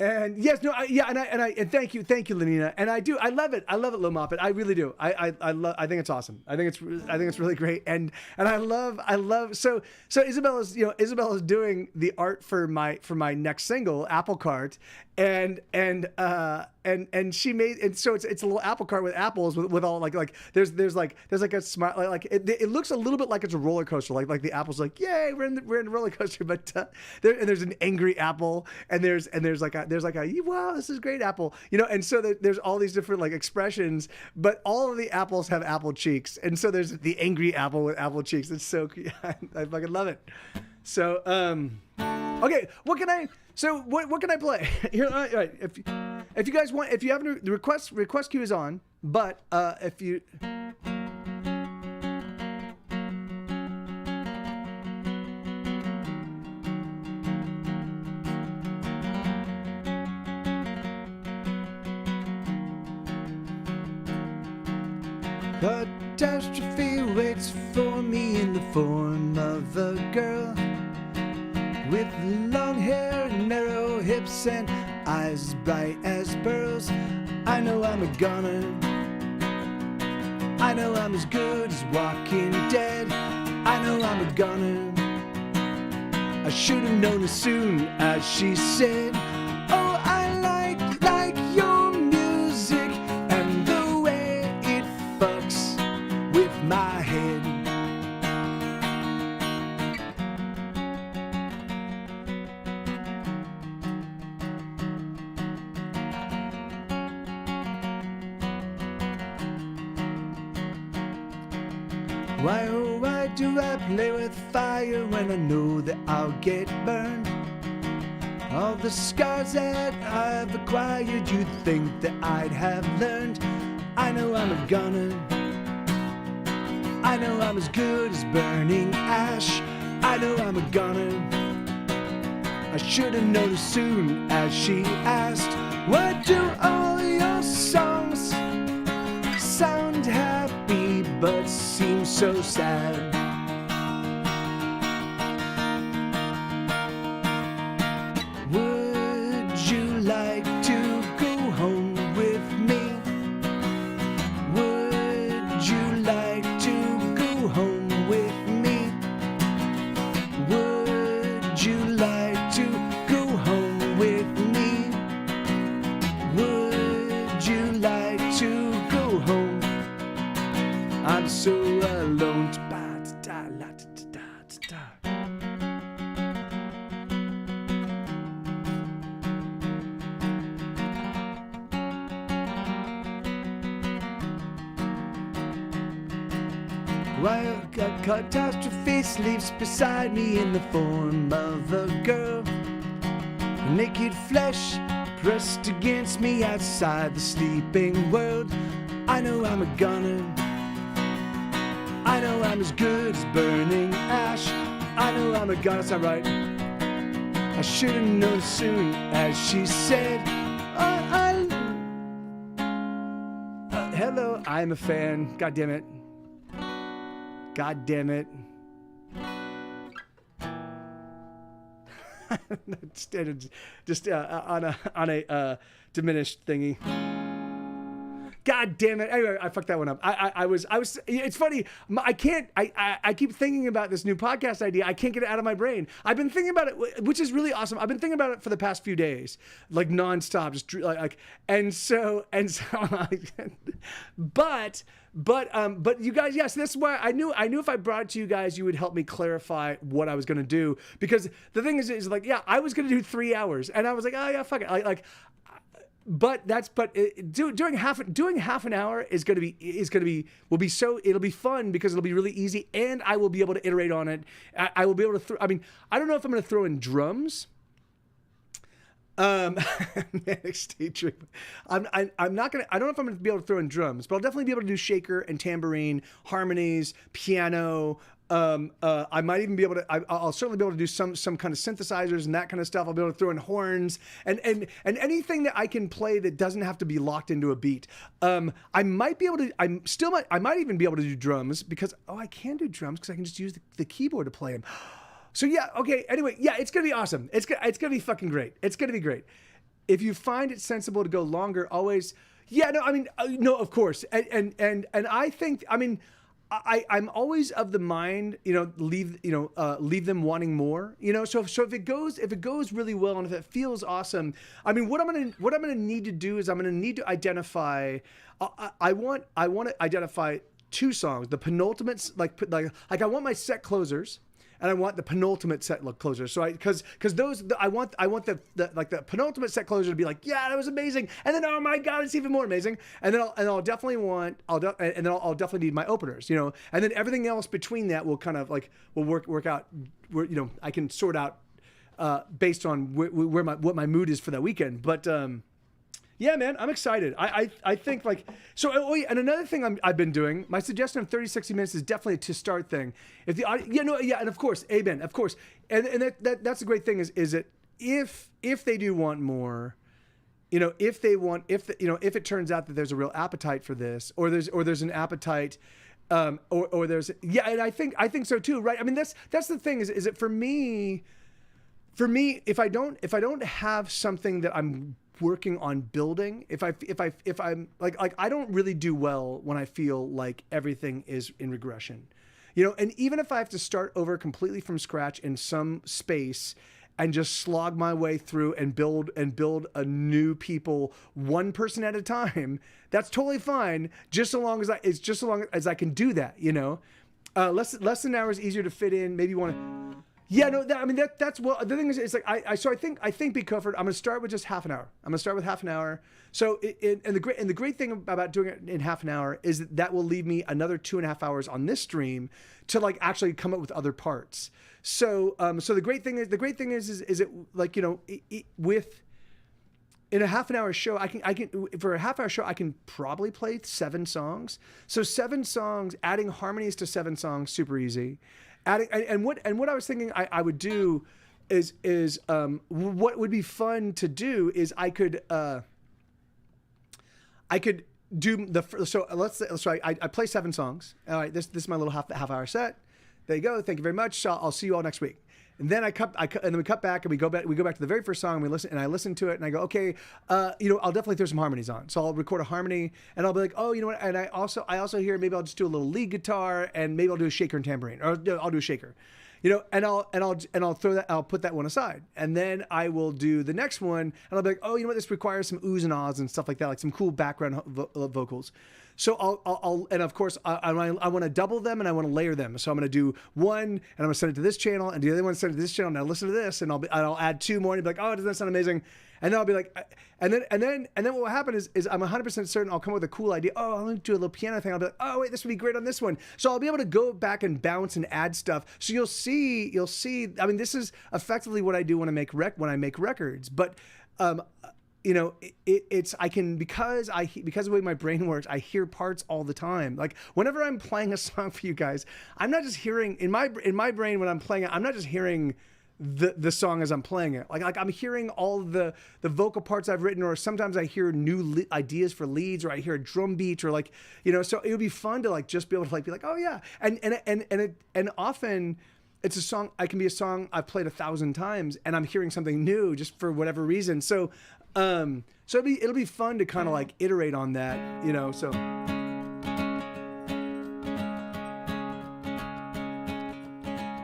And yes, no, and thank you, Lenina. And I love it, Lil Moppet. I really do. I think it's awesome. I think it's really great. And I love. So Isabella's doing the art for my next single, Apple Cart, and she made, and so it's a little apple cart with apples with all like there's a smile, like it looks a little bit like it's a roller coaster, like the apple's like, yay, we're in the roller coaster, but there's an angry apple, and there's like a wow, this is great apple, and so there's all these different like expressions, but all of the apples have apple cheeks, and so there's the angry apple with apple cheeks. It's so cute. I fucking love it. So okay, what can I play here? All right, if you guys want, if you have any request queue is on, but if you catastrophe waits for me in the form of a girl with long hair and narrow hips and eyes bright as pearls. I know I'm a goner. I know I'm as good as Walking Dead. I know I'm a goner. I should have known as soon as she said, oh, I like your music and the way it fucks with my head. Why, oh, why do I play with fire when I know that I'll get burned? All the scars that I've acquired, you'd think that I'd have learned. I know I'm a goner. I know I'm as good as burning ash. I know I'm a goner. I should have known as soon as she asked, what do all your songs sound happy but seem so sad? Would you like to go home with me? Would you like to go home with me? Would you like to go home with me? Would you like to go home? I'm so alone. While a catastrophe sleeps beside me in the form of a girl, naked flesh pressed against me outside the sleeping world. I know I'm a goner. I know I'm as good as burning ash. I know I'm a goner. That's not right. I should have known as soon as she said, hello, I'm a fan. God damn it. God damn it. just on a diminished thingy. God damn it. Anyway, I fucked that one up. I was, it's funny. I keep thinking about this new podcast idea. I can't get it out of my brain. I've been thinking about it, which is really awesome. I've been thinking about it for the past few days, like nonstop, just and so, but you guys, yes, this is why I knew if I brought it to you guys, you would help me clarify what I was going to do. Because the thing is like, yeah, I was going to do 3 hours and I was like, oh yeah, fuck it. Doing half an hour will be fun because it'll be really easy and I will be able to iterate on it. I will be able to, I don't know if I'm going to throw in drums. Manic state treatment. I don't know if I'm going to be able to throw in drums, but I'll definitely be able to do shaker and tambourine, harmonies, piano. I might even be able to, I'll certainly be able to do some kind of synthesizers and that kind of stuff. I'll be able to throw in horns and anything that I can play that doesn't have to be locked into a beat. I might be able to, I might even be able to do drums because, I can do drums because I can just use the keyboard to play them. So yeah, okay, anyway, yeah, it's going to be awesome. It's going to be fucking great. It's going to be great. if you find it sensible to go longer, always, yeah, no, I mean, no, of course. And I think, I mean, I'm always of the mind, leave them wanting more, so if it goes really well and if it feels awesome, I mean, what I'm going to need to do is I'm going to need to identify, I want to identify 2 songs, the penultimate, like I want my set closers. And I want the penultimate set closer. So because those, I want the penultimate set closer to be like, yeah, that was amazing. And then, oh my God, it's even more amazing. And then I'll definitely need my openers, And then everything else between that will kind of will work out where, I can sort out based on what my mood is for that weekend. But, yeah, man, I'm excited. I think so. Oh, yeah, and another thing I've been doing. My suggestion of 30-60 minutes is definitely a to start thing. If the audio, and of course, amen, of course, and that's the great thing is that if they do want more, if it turns out that there's a real appetite for this, or there's an appetite, or there's and I think so too, right? I mean, that's the thing is that for me, if I don't have something that I'm working on building, if I'm like I don't really do well when I feel like everything is in regression, and even if I have to start over completely from scratch in some space and just slog my way through and build a new people one person at a time, that's totally fine, just so long as I can do that, less than an hour is easier to fit in. Maybe you want to. Yeah, no, that's well. The thing is, it's like I think Be Comfort. I'm gonna start with just half an hour. I'm gonna start with half an hour. So and the great thing about doing it in half an hour is that will leave me another 2.5 hours on this stream to actually come up with other parts. So the great thing is it with in a half an hour show, I can for a half hour show I can probably play 7 songs. So 7 songs, adding harmonies to 7 songs, super easy. And what I was thinking I would do is what would be fun to do is I could do I play 7 songs. All right, this is my little half hour set. There you go. Thank you very much. I'll see you all next week. And then and then we cut back and we go back to the very first song and we listen, and I listen to it and I go, okay, I'll definitely throw some harmonies on. So I'll record a harmony and I'll be like, oh, you know what? And I also hear maybe I'll just do a little lead guitar and maybe I'll do a shaker and tambourine, or I'll do a shaker, and I'll throw that, I'll put that one aside. And then I will do the next one and I'll be like, oh, you know what? This requires some oohs and ahs and stuff like that, like some cool background vocals. So I'll and of course I want to double them and I want to layer them. So I'm going to do one and I'm going to send it to this channel and the other one send it to this channel. Now listen to this, and I'll add 2 more and be like, oh, doesn't that sound amazing? And then I'll be like, and then what will happen is I'm 100% certain I'll come up with a cool idea. Oh, I'll do a little piano thing. I'll be like, oh wait, this would be great on this one. So I'll be able to go back and bounce and add stuff. So you'll see. I mean, this is effectively what I do when I make records. But it's I can because of the way my brain works, I hear parts all the time. Like whenever I'm playing a song for you guys, I'm not just hearing in my brain when I'm playing it. I'm not just hearing the song as I'm playing it. Like I'm hearing all the vocal parts I've written, or sometimes I hear new ideas for leads, or I hear a drum beat, or so it would be fun to just be able to be like, oh yeah, and often. It's a song. I can be a song I've played 1,000 times, and I'm hearing something new just for whatever reason. So, it'll be fun to kind of iterate on that, So,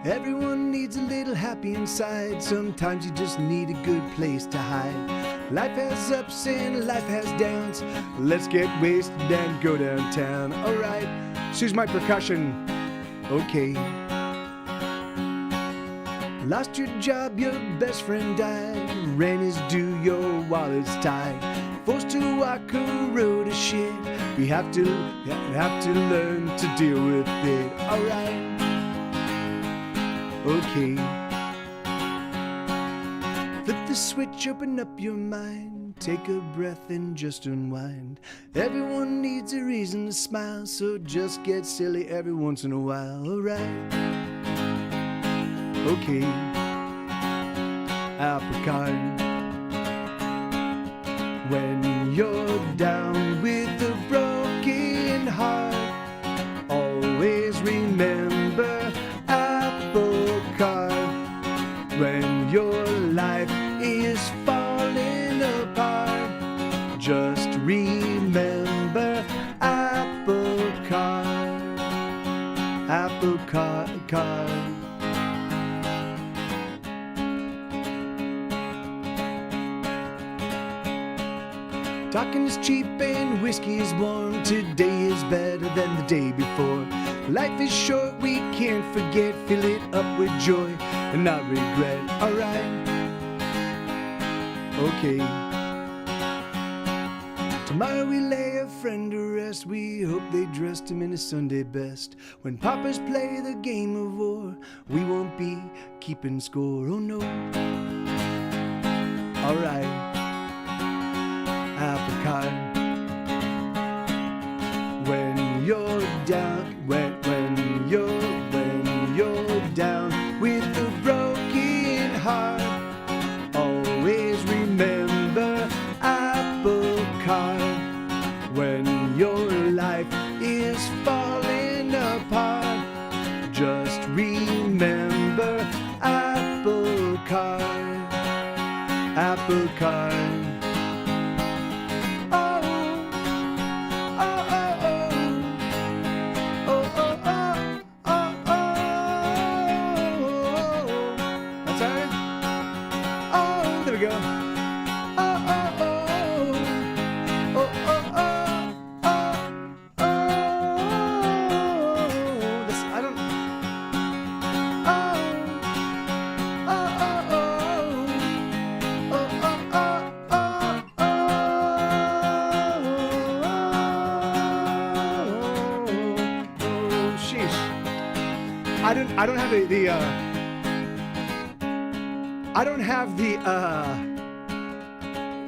everyone needs a little happy inside. Sometimes you just need a good place to hide. Life has ups and life has downs. Let's get wasted and go downtown. All right. Here's my percussion. Okay. Lost your job, your best friend died. Rent is due, your wallet's tight. Forced to walk a road of shit. We have to learn to deal with it. Alright. Okay. Flip the switch, open up your mind. Take a breath and just unwind. Everyone needs a reason to smile, so just get silly every once in a while. Alright. Okay, apricot. When you're down with a broken heart, always remember apricot. When your life is falling apart, card. Talking is cheap and whiskey is warm. Today is better than the day before. Life is short, we can't forget. Fill it up with joy and not regret. Alright, okay. Tomorrow we lay a friend to rest. We hope they dressed him in his Sunday best. When paupers play the game of war, we won't be keeping score. Oh no. Alright. Apple cart. When you're down, when you're down with a broken heart, always remember apple cart. When your life is falling apart, just remember apple cart. Apple cart. I don't have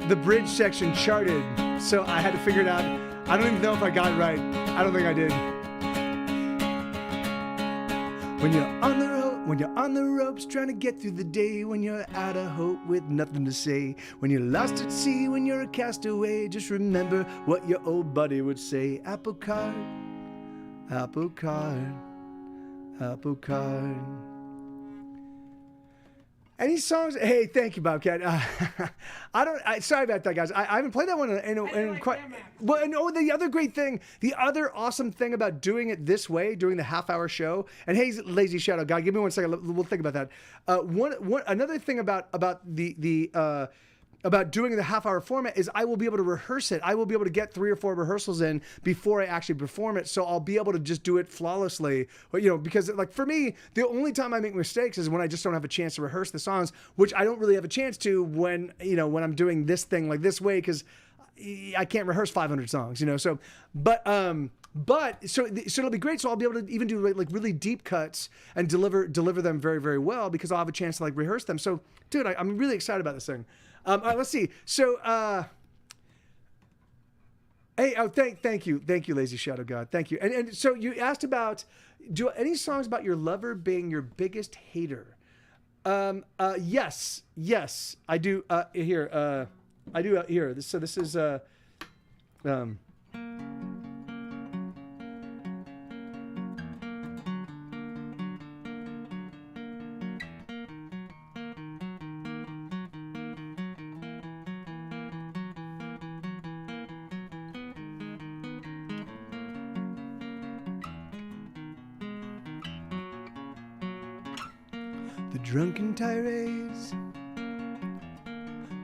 the bridge section charted, so I had to figure it out. I don't even know if I got it right. I don't think I did. When you're on the ropes trying to get through the day, when you're out of hope with nothing to say, when you're lost at sea, when you're a castaway, just remember what your old buddy would say. Apple cart, apple cart. Apple cart. Any songs? Hey, thank you, Bobcat. Sorry about that, guys. I haven't played that one in quite. Well, and the other great thing, the other awesome thing about doing it this way, doing the half-hour show. And hey, Lazy Shadow God, give me 1 second. We'll think about that. Another thing about doing the half-hour format is I will be able to rehearse it. I will be able to get 3 or 4 rehearsals in before I actually perform it, so I'll be able to just do it flawlessly. But, because like for me, the only time I make mistakes is when I just don't have a chance to rehearse the songs, which I don't really have a chance to when I'm doing this thing like this way, because I can't rehearse 500 songs, So, so it'll be great. So I'll be able to even do like really deep cuts and deliver them very, very well, because I'll have a chance to like rehearse them. So, dude, I'm really excited about this thing. All right, let's see. So, hey, thank you, Lazy Shadow God, thank you. And so you asked about, do any songs about your lover being your biggest hater? Yes, I do. Here. So this is the drunken tirades,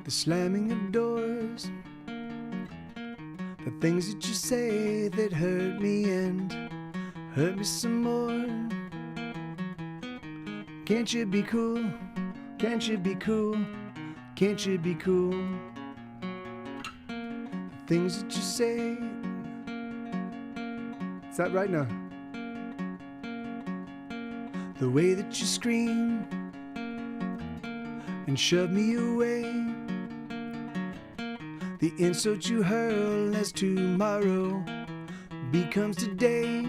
the slamming of doors, the things that you say that hurt me and hurt me some more. Can't you be cool? Can't you be cool? Can't you be cool? The things that you say. Is that right now? The way that you scream and shove me away, the insult you hurl as tomorrow becomes today.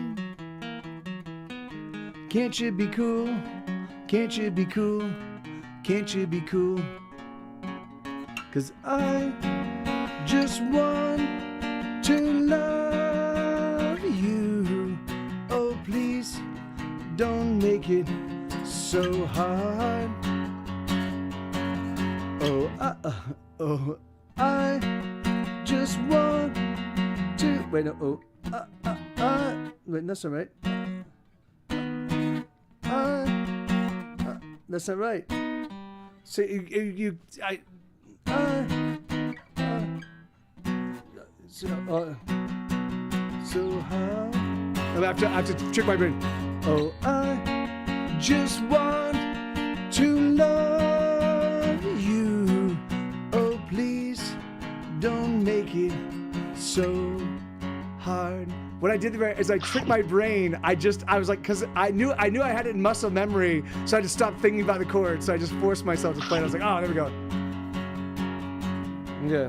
Can't you be cool? Can't you be cool? Can't you be cool? 'Cause I just want to love you. Oh, please don't make it so hard. I just want to. Wait, no. Wait, that's all right. I That's not right. So so how? I have to trick my brain. Oh, I just want to love you. Oh, please don't make it so hard. What I did there is I tricked my brain. I was like, because I knew I had it in muscle memory, so I just stopped thinking about the chords. So I just forced myself to play it. I was like, oh, there we go. Yeah.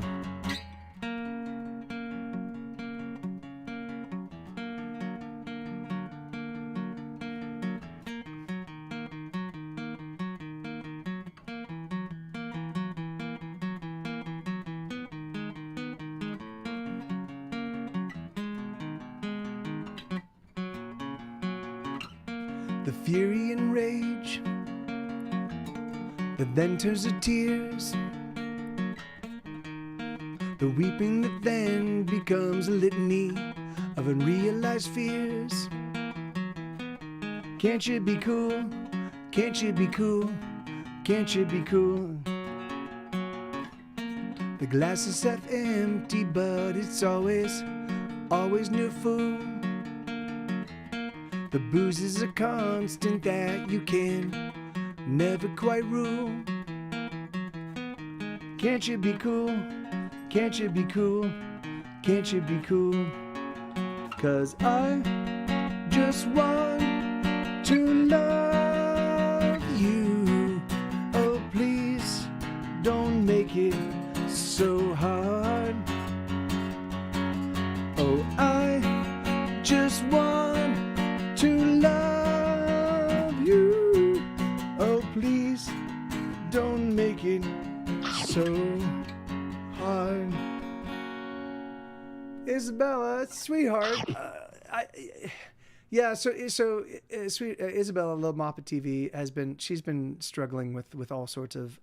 The fury and rage that then turns to tears, the weeping that then becomes a litany of unrealized fears. Can't you be cool? Can't you be cool? Can't you be cool? The glass is half empty, but it's always near full. The booze is a constant that you can never quite rule. Can't you be cool? Can't you be cool? Can't you be cool? 'Cause I just want to love you. Oh, please don't make it so hard. Oh, I just want to love you. Oh, please don't make it so hard. Isabella, sweetheart. Sweet Isabella, Love Moppet TV she's been struggling with all sorts of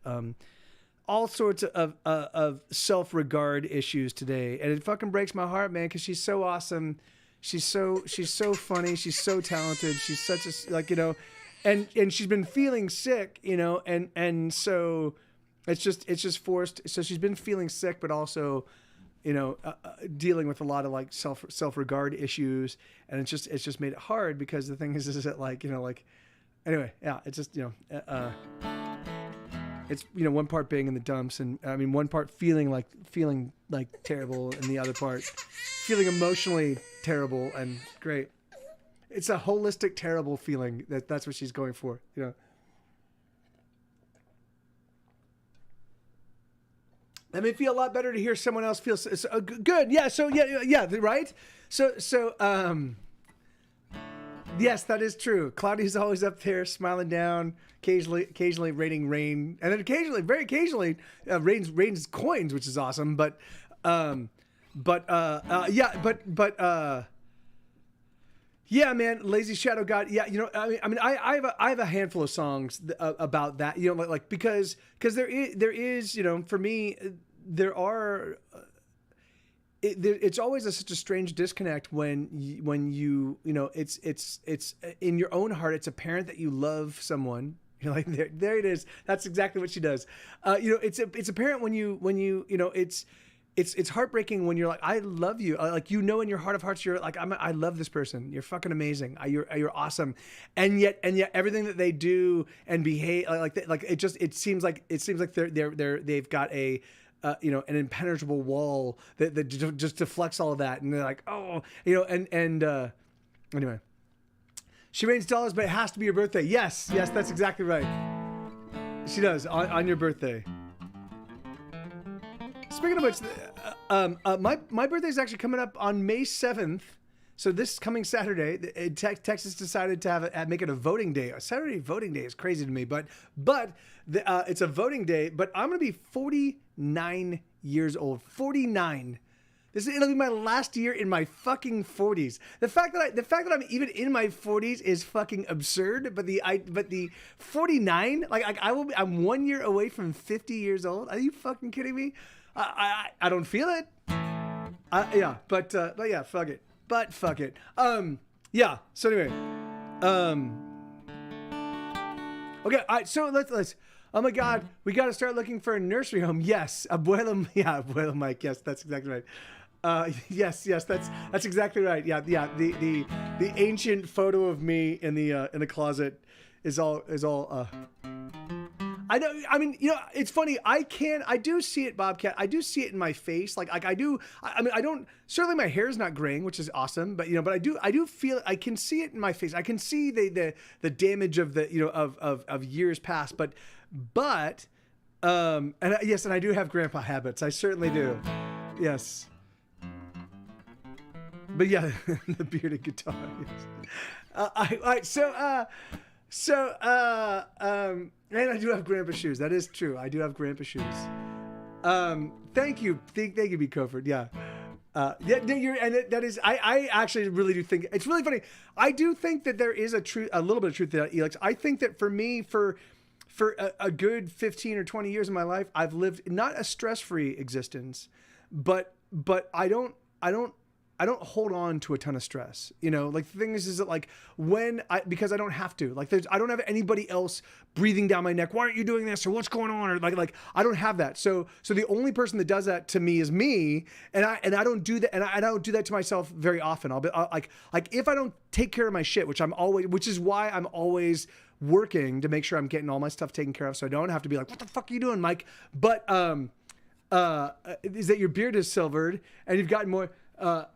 self-regard issues today, and it fucking breaks my heart, man, because she's so awesome. She's so funny. She's so talented. She's such a and she's been feeling sick, and so it's just forced. So she's been feeling sick, but also, dealing with a lot of self-regard issues, and it's just made it hard because the thing is that anyway, yeah, it's just it's one part being in the dumps, and I mean one part feeling like terrible, and the other part feeling emotionally terrible and great. It's a holistic terrible feeling. That's what she's going for, That may feel a lot better to hear someone else feel so good. Yeah. So yeah. Right. So yes, that is true. Claudia's always up there smiling down, occasionally raining rain, and then very occasionally, rains coins, which is awesome. Yeah, man, Lazy Shadow God. Yeah, I have a handful of songs about that. Because there is for me there are. It's always such a strange disconnect when you it's in your own heart. It's apparent that you love someone. You're like, there it is. That's exactly what she does. It's apparent when you it's heartbreaking when you're like, I love you. In your heart of hearts, you're like, I love this person. You're fucking amazing. You're awesome. And yet everything that they do and behave it seems like they've got an impenetrable wall that just deflects all of that. And they're like, oh, anyway, she rains dollars, but it has to be your birthday. Yes, that's exactly right. She does on your birthday. Speaking of which, my birthday is actually coming up on May 7th. So this coming Saturday, Texas decided to make it a voting day. A Saturday voting day is crazy to me, but it's a voting day. But I'm gonna be 49 years old. 49. It'll be my last year in my fucking 40s. The fact that I'm even in my 40s is fucking absurd. But the 49, I'm 1 year away from 50 years old. Are you fucking kidding me? I don't feel it. But yeah, fuck it. But fuck it. Yeah. So anyway, Okay, all right, so let's. Oh my God, we got to start looking for a nursery home. Yes, Abuelo Mike. Yes, that's exactly right. Yes, that's exactly right. Yeah. The ancient photo of me in the closet is all. I know. I mean, it's funny. I do see it, Bobcat. I do see it in my face. Like I do. I mean, I don't. Certainly, my hair is not graying, which is awesome. But but I do feel. I can see it in my face. I can see the damage of the of years past. But and yes, and I do have grandpa habits. I certainly do. Yes. But yeah, the bearded guitar. Yes. And I do have grandpa shoes. That is true. I do have grandpa shoes. Thank you, B. Coford. Yeah. That is. I actually really do think it's really funny. I do think that there is a little bit of truth to that, Elix. I think that for me, for a good 15 or 20 years of my life, I've lived not a stress-free existence, but I don't hold on to a ton of stress. Like the thing is that like because I don't have to, like I don't have anybody else breathing down my neck. Why aren't you doing this? Or what's going on? Or like I don't have that. So the only person that does that to me is me. And I don't do that. And I don't do that to myself very often. I'll be like if I don't take care of my shit, which is why I'm always working to make sure I'm getting all my stuff taken care of. So I don't have to be like, what the fuck are you doing, Mike? But, is that your beard is silvered and you've gotten more, and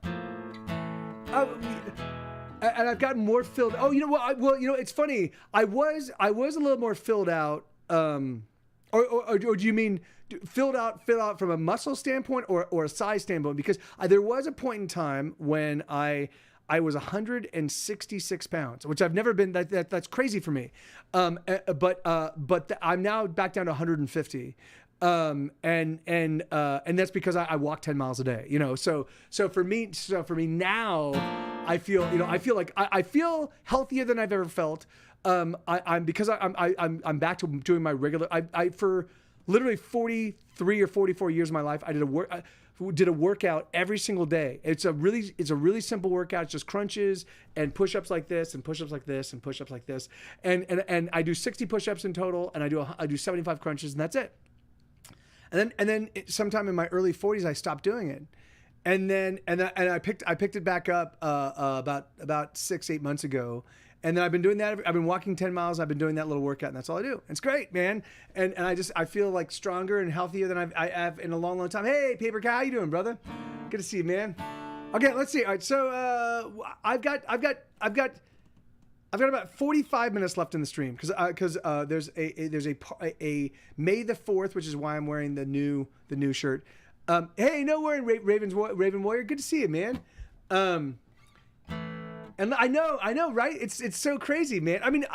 I've gotten more filled. Oh, you know what? It's funny. I was a little more filled out. Or do you mean filled out from a muscle standpoint or a size standpoint? Because there was a point in time when I was 166 pounds, which I've never been. That's crazy for me. But I'm now back down to 150. And that's because I walk 10 miles a day, so for me now, I feel like I feel healthier than I've ever felt. I'm back to doing my regular, I for literally 43 or 44 years of my life, I did a workout every single day. It's a really simple workout. It's just crunches and push-ups like this and push-ups like this and push-ups like this. And I do 60 push-ups in total, and I do 75 crunches, and that's it. And then sometime in my early 40s, I stopped doing it, and I picked it back up about 6-8 months ago, and then I've been doing that. I've been walking 10 miles. I've been doing that little workout, and that's all I do. It's great, man. And I feel like stronger and healthier than I have in a long, long time. Hey, Paper Cow, how you doing, brother? Good to see you, man. Okay, let's see. All right, so I've got about 45 minutes left in the stream because there's a May the 4th, which is why I'm wearing the new shirt. Hey, no worry, Raven Warrior. Good to see you, man. And I know, right? It's so crazy, man. I mean,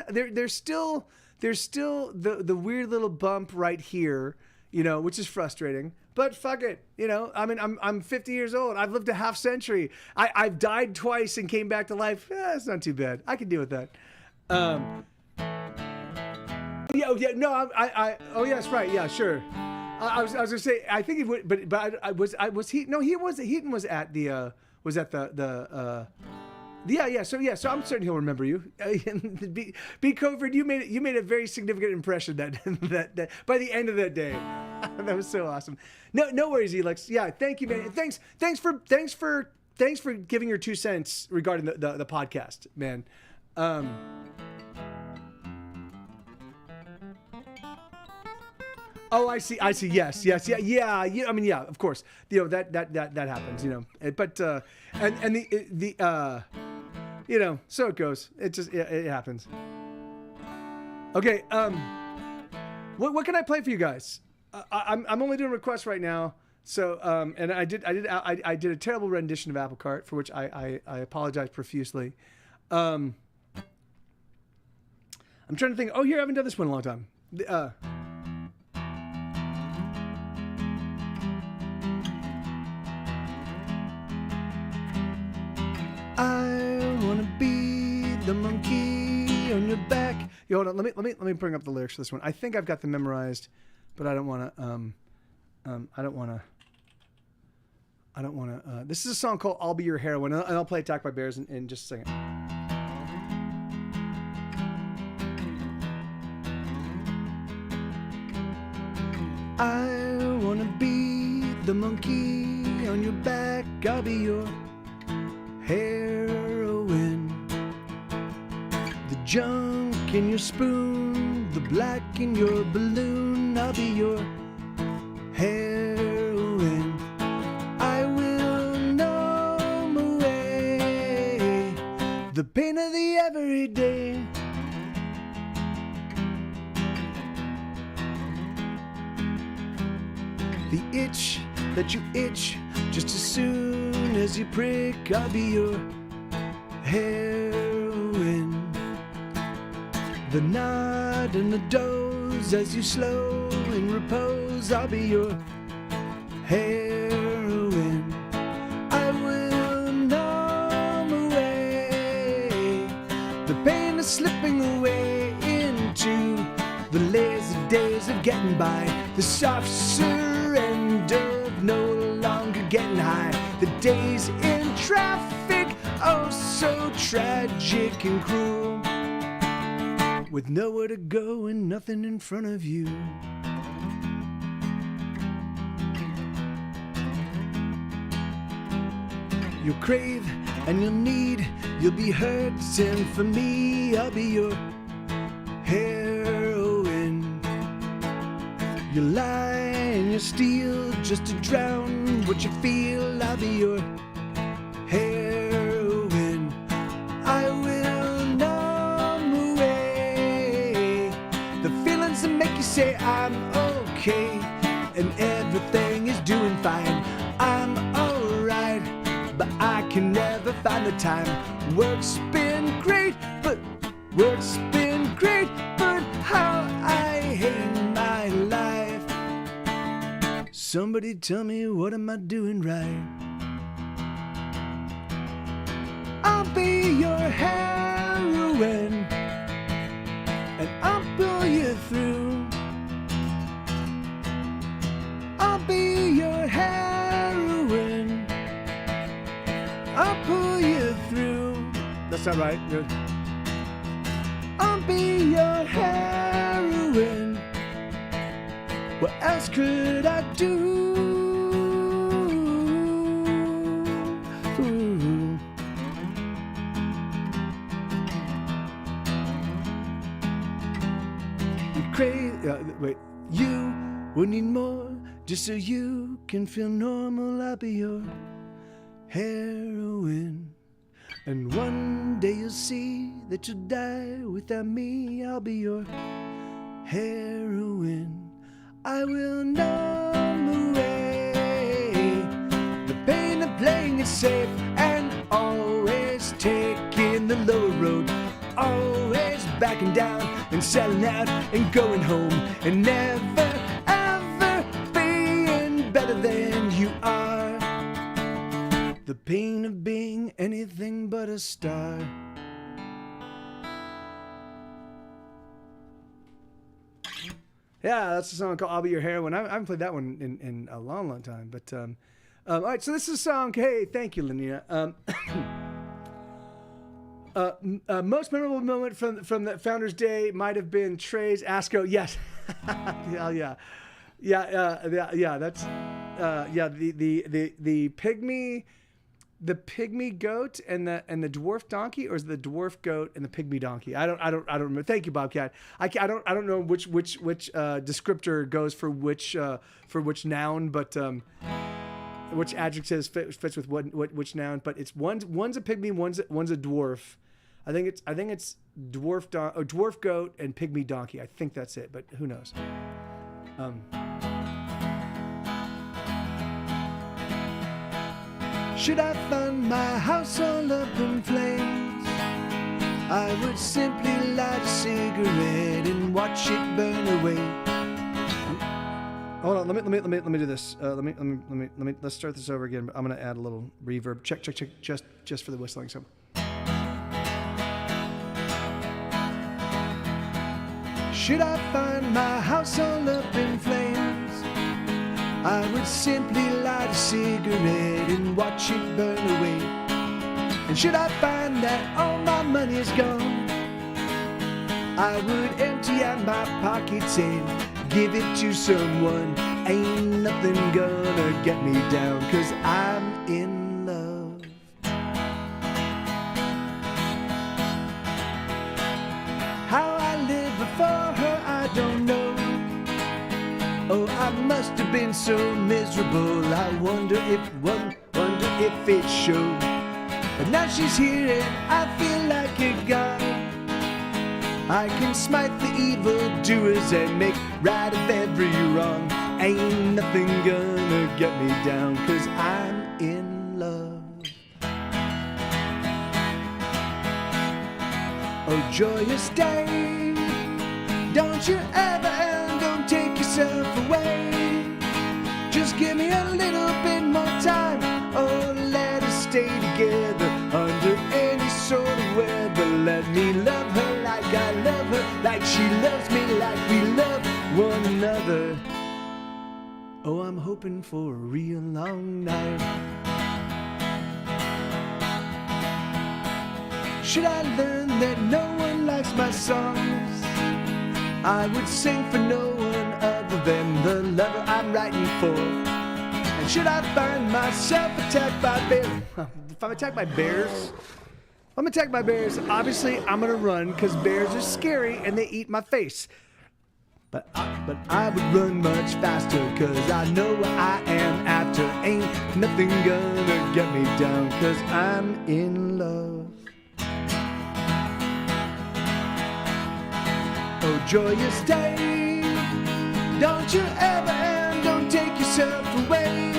there's still the weird little bump right here, which is frustrating. But fuck it, I mean, I'm 50 years old. I've lived a half century. I've died twice and came back to life. It's not too bad. I can deal with that. Yeah, no, oh yes, right, yeah, sure. I was gonna say, I think he would, but was he? No, Heaton was at the yeah. So I'm certain he'll remember you. B. Covert, you made a very significant impression that by the end of that day. That was so awesome. No worries, Elix. Yeah, thank you, man. Thanks for giving your 2 cents regarding the podcast, man. Oh, I see. Yes. Yeah. I mean, yeah. Of course. That happens. But so it goes. It happens. Okay. What can I play for you guys? I'm only doing requests right now. So and I did a terrible rendition of Apple Cart, for which I apologize profusely. I'm trying to think. Oh, here, I haven't done this one in a long time. I wanna be the monkey on your back. Yo, hold on. Let me bring up the lyrics for this one. I think I've got them memorized, but I don't wanna. This is a song called "I'll Be Your Heroine," and I'll play "Attacked by Bears" in just a second. I wanna be the monkey on your back. I'll be your heroine. The junk in your spoon, the black in your balloon. I'll be your heroine. I will numb away the pain of the everyday. The itch that you itch just as soon as you prick. I'll be your heroine. The nod and the doze as you slow in repose. I'll be your heroine. I will numb away the pain of slipping away into the lazy days of getting by, the soft surrender of no longer getting high, the days in traffic, oh so tragic and cruel, with nowhere to go and nothing in front of you. You'll crave and you'll need, you'll be hurting for me. I'll be your heroine. You lie and you steal just to drown what you feel. I'll be your heroine. I will numb away the feelings that make you say I'm okay and everything is doing fine. I'm alright, but I can never find the time. Work's been great, but how I hate my life. Somebody tell me, what am I doing right? I'll be your heroine, and I'll pull you through. I'll be your heroine, I'll pull you through. That's not right. Good. I'll be your heroine. What else could I do? Wait. You will need more just so you can feel normal. I'll be your heroine. And one day you'll see that you'll die without me. I'll be your heroine. I will numb away the pain of playing it safe and always taking the lower road, always backing down and selling out and going home and never ever being better than you are. The pain of being anything but a star. Yeah, that's a song called I'll Be Your Heroine. I haven't played that one in a long, long time. But all right, so this is a song. Hey, thank you, Linnea. Most memorable moment from the Founders Day might have been Trey's ASCO. Yes, yeah. That's the pygmy. The pygmy goat and the dwarf donkey, or is it the dwarf goat and the pygmy donkey? I don't remember. Thank you, Bobcat. I don't know which descriptor goes for which noun, but which adjectives fits with which noun. But it's one's a pygmy, one's a dwarf. I think it's dwarf goat and pygmy donkey. I think that's it, but who knows? Should I find my house all up in flames, I would simply light a cigarette and watch it burn away. Hold on, let me do this. Let's start this over again. I'm gonna add a little reverb. Check, just for the whistling. So. Should I find my house all up in flames, I would simply light a cigarette and watch it burn away. And should I find that all my money is gone, I would empty out my pockets and give it to someone Ain't nothing gonna get me down, 'cause I'm in love. How I lived before her, I don't know. Oh, I must have been so miserable. I wonder if it showed. But now she's here and I feel like a god. I can smite the evildoers and make right of every wrong. Ain't nothing gonna get me down, 'cause I'm in love. Oh, joyous day, don't you ever and don't take yourself away. Just give me a little bit more time. Oh, let us stay together under any sort of weather. Let me love her like I love her, like she loves me, like we love one another. Oh, I'm hoping for a real long night. Should I learn that no one likes my songs? I would sing for no one other than the lover I'm writing for. And should I find myself attacked by bears? If I'm attacked by bears, obviously I'm gonna run, because bears are scary and they eat my face. But I would run much faster, 'cause I know what I am after. Ain't nothing gonna get me down, 'cause I'm in love. Oh, joyous day, don't you ever and don't take yourself away.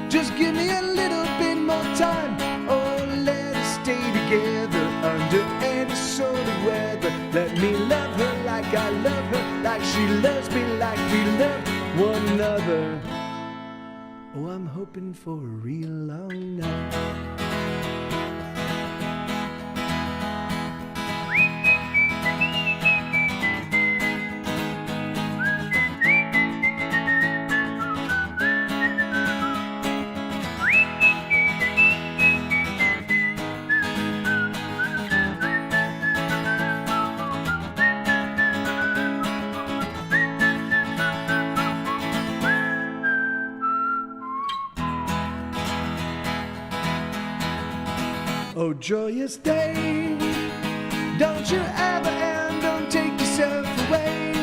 Just give me a little bit more time. Oh, let us stay together under any sort of weather. Let me love her like I love her, like she loves me, like we love one another. Oh, I'm hoping for a real long night. Oh, joyous day, don't you ever and don't take yourself away.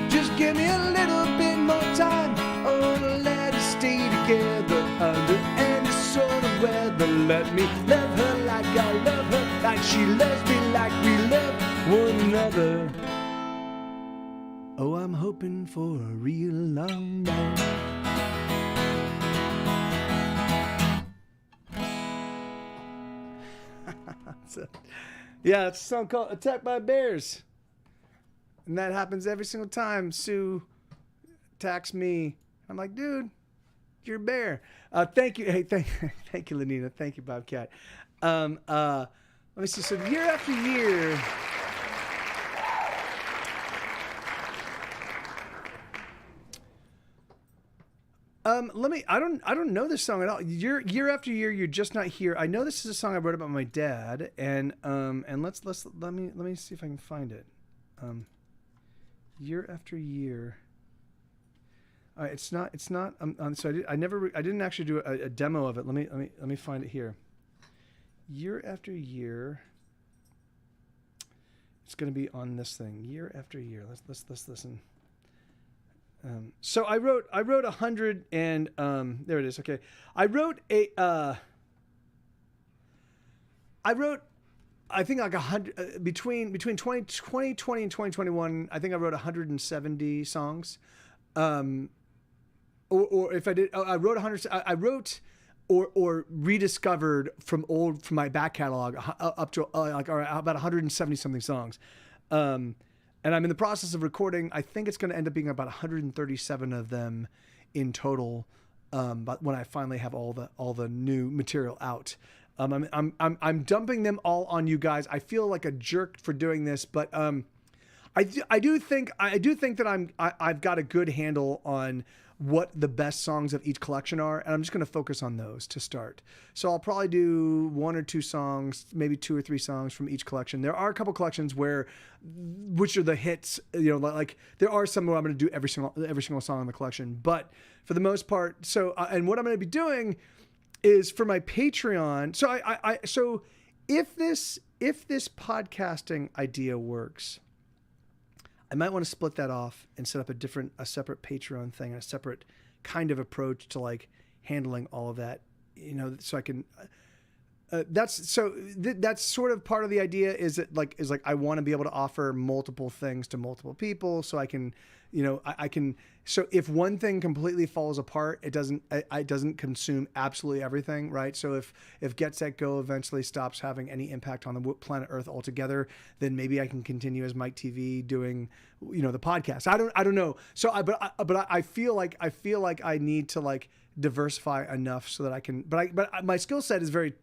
Just give me a little bit more time. Oh, let us stay together under any sort of weather. Let me love her like I love her, like she loves me, like we love one another. Oh, I'm hoping for a real long night. Yeah, it's a song called Attacked by Bears. And that happens every single time Sue attacks me. I'm like, dude, you're a bear. Thank you. Hey, thank you, Lenina. Thank you, Bobcat. Let me see. So year after year... I don't know this song at all. Year after year, you're just not here. I know this is a song I wrote about my dad, and let me see if I can find it. Year after year. It's not. So I didn't actually do a demo of it. Let me find it here. Year after year. It's going to be on this thing. Year after year. Let's listen. So I wrote 100 and there it is. Okay. I think like 100 between 2020 and 2021. I think I wrote 170 songs. Or if I did, I wrote 100. I wrote or rediscovered from my back catalog up to about 170 something songs. And I'm in the process of recording. I think it's going to end up being about 137 of them in total. But when I finally have all the new material out, I'm dumping them all on you guys. I feel like a jerk for doing this, but I do think that I've got a good handle on what the best songs of each collection are, and I'm just going to focus on those to start. So I'll probably do 1 or 2 songs, maybe 2 or 3 songs from each collection. There are a couple collections which are the hits, like there are some where I'm going to do every single song in the collection, but for the most part, and what I'm going to be doing is for my Patreon. So if this podcasting idea works, I might want to split that off and set up a separate Patreon thing, a separate kind of approach to like handling all of that, so I can, that's sort of part of the idea is I want to be able to offer multiple things to multiple people, so I can, I can, so if one thing completely falls apart, it doesn't consume absolutely everything, right? So if Get Set Go eventually stops having any impact on the planet Earth altogether, then maybe I can continue as Mike TV doing, the podcast. I don't know. So I feel like I need to like diversify enough so that I can, but my skill set is very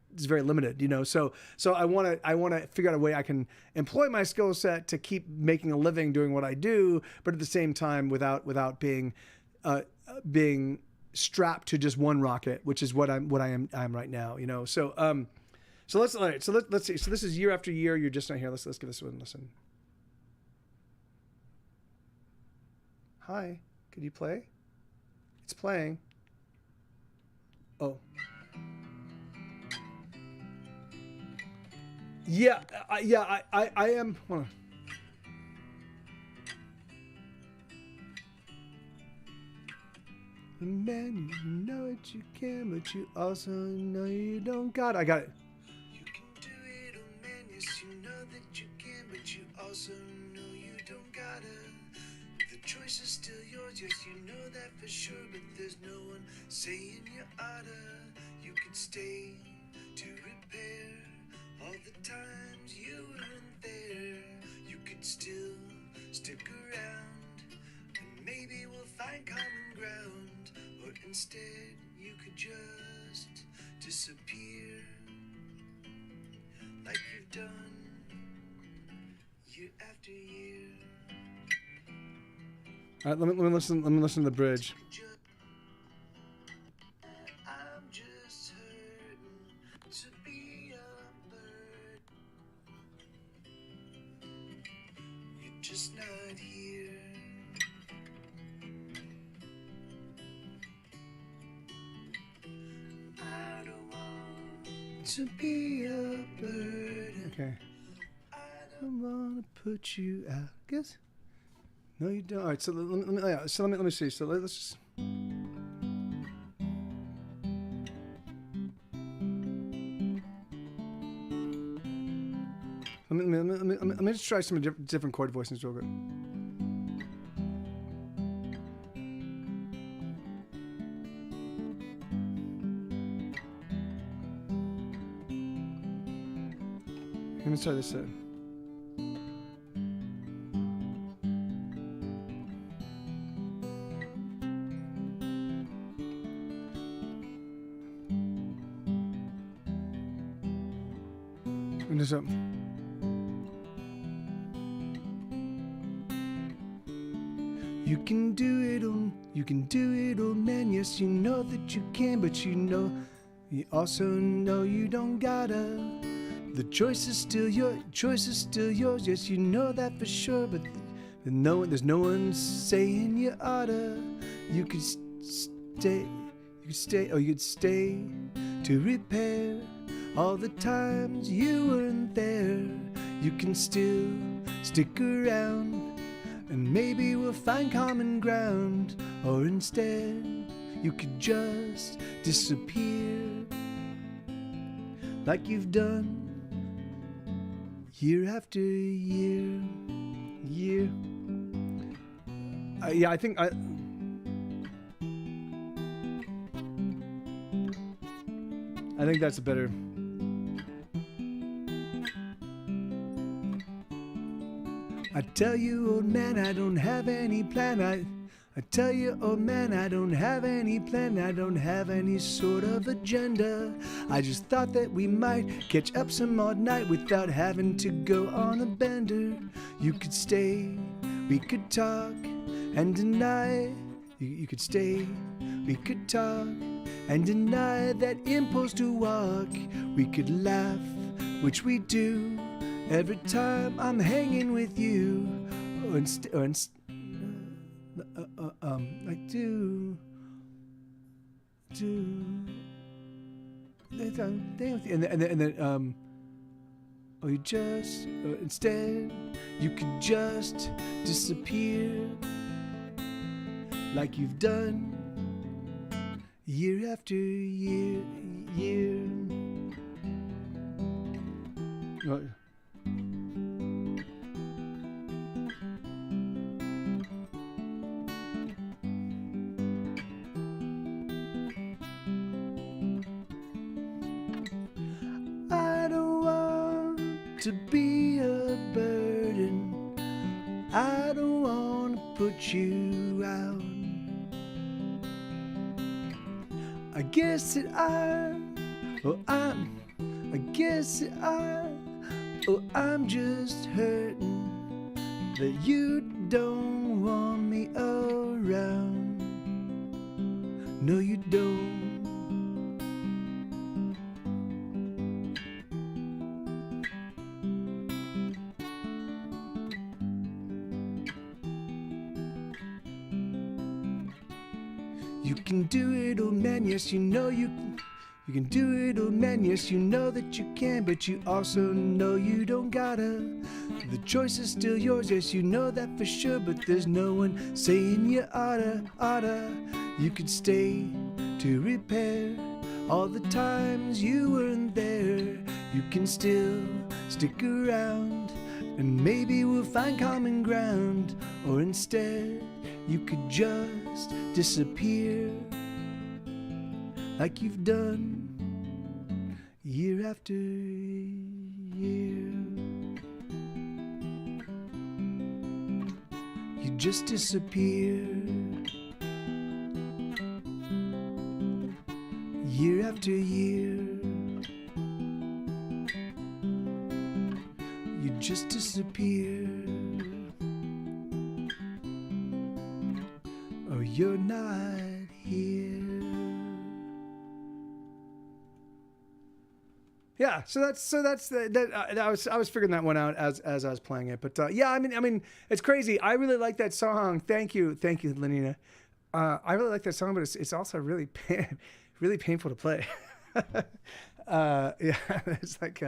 limited, so I want to figure out a way I can employ my skill set to keep making a living doing what I do, but at the same time without being strapped to just one rocket, which is what I'm right now, so let's see. So this is year after year. You're just not here. Let's give this one a listen. Hi, could you play? It's playing. Oh. Yeah, I am. Hold on. Man, you know what you can, but you also know you don't got it. I got it. You can do it, oh man, yes, you know that you can, but you also know you don't gotta. The choice is still yours, yes, you know that for sure, but there's no one saying you oughta. You could stay to repair all the times you weren't there. You could still stick around, and maybe we'll find common ground. Or instead, you could just disappear, like you've done year after year. All right, let me listen to the bridge. I'm just hurting to be a bird. You're just not here. I don't want to be a bird. Okay. I don't want to put you out. Guess. No, you don't. All right. So let me see. So let's just. Let me just try some different chord voicings real quick. Let me try this out. And this up. You can do it, oh man, yes, you know that you can, but you also know you don't gotta. The choice is still yours, yes, you know that for sure, but there's no one saying you oughta. You could stay to repair all the times you weren't there. You can still stick around, and maybe we'll find common ground. Or instead, you could just disappear, like you've done year after year. Yeah, I think that's a better. I tell you, old man, I don't have any plan. I tell you, old man, I don't have any plan. I don't have any sort of agenda. I just thought that we might catch up some odd night without having to go on a bender. You could stay, we could talk and deny You could stay, we could talk, and deny that impulse to walk. We could laugh, which we do, every time I'm hanging with you. I do. And then or you just, instead, you could just disappear like you've done year after year. I don't want to be a burden. I don't want to put you out. I guess that I'm just hurting that you don't want me around. No, you don't. You can do it, oh man, yes, you know you can. You can do it, oh man, yes, you know that you can, but you also know you don't gotta. The choice is still yours, yes, you know that for sure, but there's no one saying you oughta. You could stay to repair all the times you weren't there. You can still stick around, and maybe we'll find common ground. Or instead, you could just disappear like you've done year after year. You just disappear year after year. You just disappear. Oh, you're not here. Yeah, so that's I was figuring that one out as I was playing it, but yeah, I mean, it's crazy. I really like that song. Thank you, Lenina. I really like that song, but it's also really painful to play. Yeah, it's like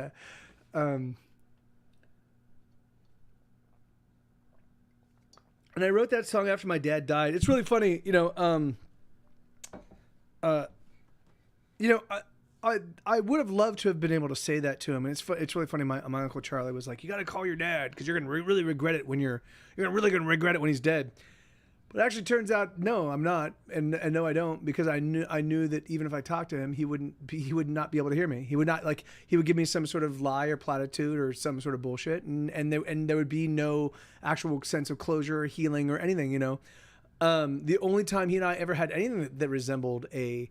and I wrote that song after my dad died. It's really funny, I would have loved to have been able to say that to him, and it's really funny. My Uncle Charlie was like, "You got to call your dad because you're gonna really regret it when you're really gonna regret it when he's dead." But it actually turns out, no, I'm not, and no, I don't, because I knew that even if I talked to him, he would not be able to hear me. He would not, like, he would give me some sort of lie or platitude or some sort of bullshit, and there would be no actual sense of closure or healing or anything. The only time he and I ever had anything that resembled a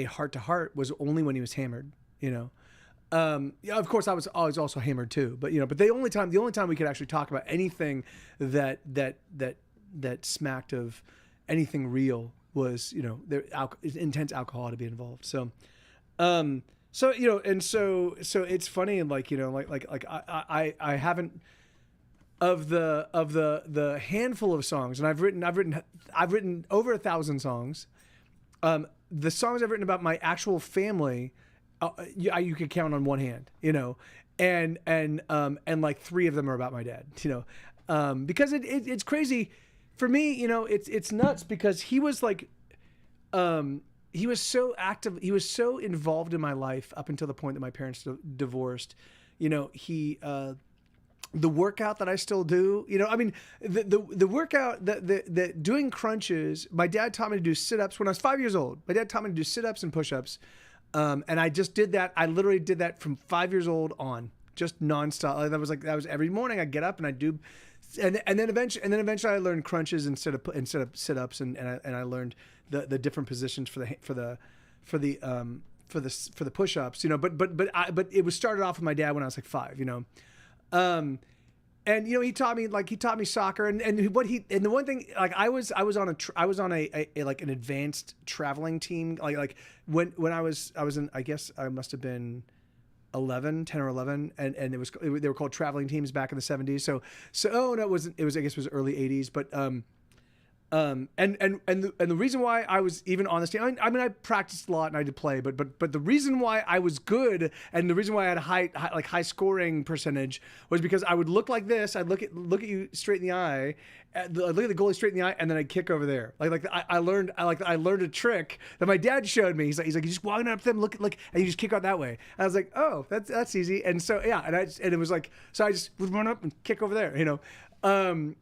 heart to heart was only when he was hammered. Yeah, of course I was always also hammered too, but the only time we could actually talk about anything that smacked of anything real was, intense alcohol to be involved. So it's funny, and I haven't, of the handful of songs, and I've written over 1,000 songs. The songs I've written about my actual family, you could count on one hand, and like 3 of them are about my dad, because it's crazy for me, it's nuts, because he was like, he was so active, he was so involved in my life up until the point that my parents divorced. The workout that I still do, the workout, the doing crunches. My dad taught me to do sit-ups when I was 5 years old. My dad taught me to do sit-ups and push-ups. And I just did that. I literally did that from 5 years old on, just nonstop. That was every morning. I get up and I do, and then eventually I learned crunches instead of sit-ups, and I learned the different positions for the push-ups. But it was started off with my dad when I was like 5. And he taught me soccer, and the one thing, like I was on a like an advanced traveling team, like when I was in, I guess I must have been 10 or 11, and they were called traveling teams back in the 70s. So oh no, it was I guess it was early 80s, but and the reason why I was even on this team, I mean I practiced a lot and I did play, but the reason why I was good and the reason why I had a high scoring percentage was because I would look like this. I'd look at you straight in the eye, I'd look at the goalie straight in the eye, and then I'd kick over there. I learned a trick that my dad showed me. He's like you just walking up to them, look, and you just kick out that way. And I was like, oh, that's easy. And so yeah, and it was like, so I just would run up and kick over there, And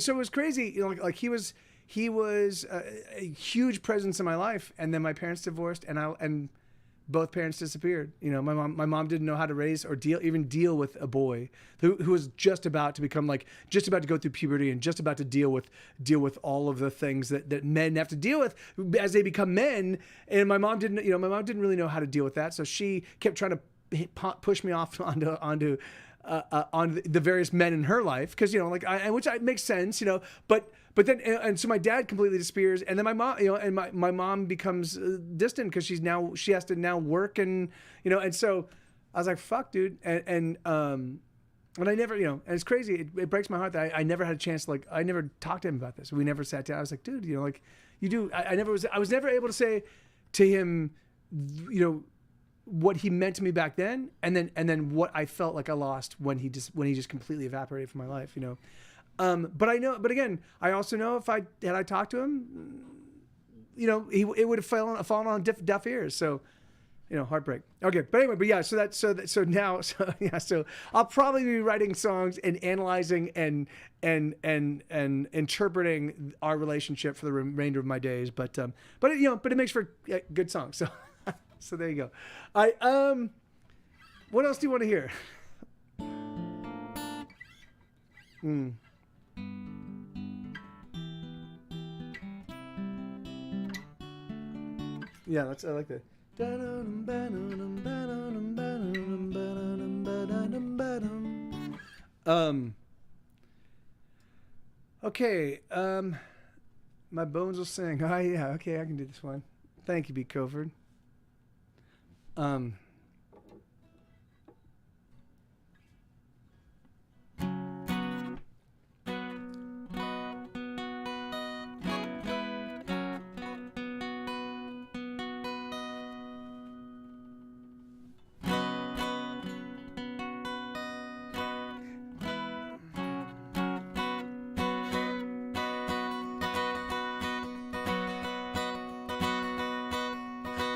so it was crazy, like he was a huge presence in my life, and then my parents divorced, and both parents disappeared. My mom didn't know how to raise or deal with a boy who was just about to go through puberty and just about to deal with all of the things that men have to deal with as they become men. And my mom didn't really know how to deal with that, so she kept trying to push me off onto on the various men in her life, because which makes sense, but then and so my dad completely disappears, and then my mom, and my mom becomes distant because she has to now work, and and so I was like, fuck, dude, and I never, and it's crazy, it breaks my heart that I never had a chance to, I never talked to him about this. We never sat down. I was like, dude, you do. I was never able to say to him, what he meant to me back then, and then what I felt like I lost when he just completely evaporated from my life, but again, I also know if I talked to him, it would have fallen on deaf ears. So, heartbreak. Okay, but anyway, so I'll probably be writing songs and analyzing and interpreting our relationship for the remainder of my days. But it makes for good songs. So. So there you go. What else do you want to hear? Yeah, I like that. Okay. My bones will sing. Oh yeah. Okay, I can do this one. Thank you, B. Covert. I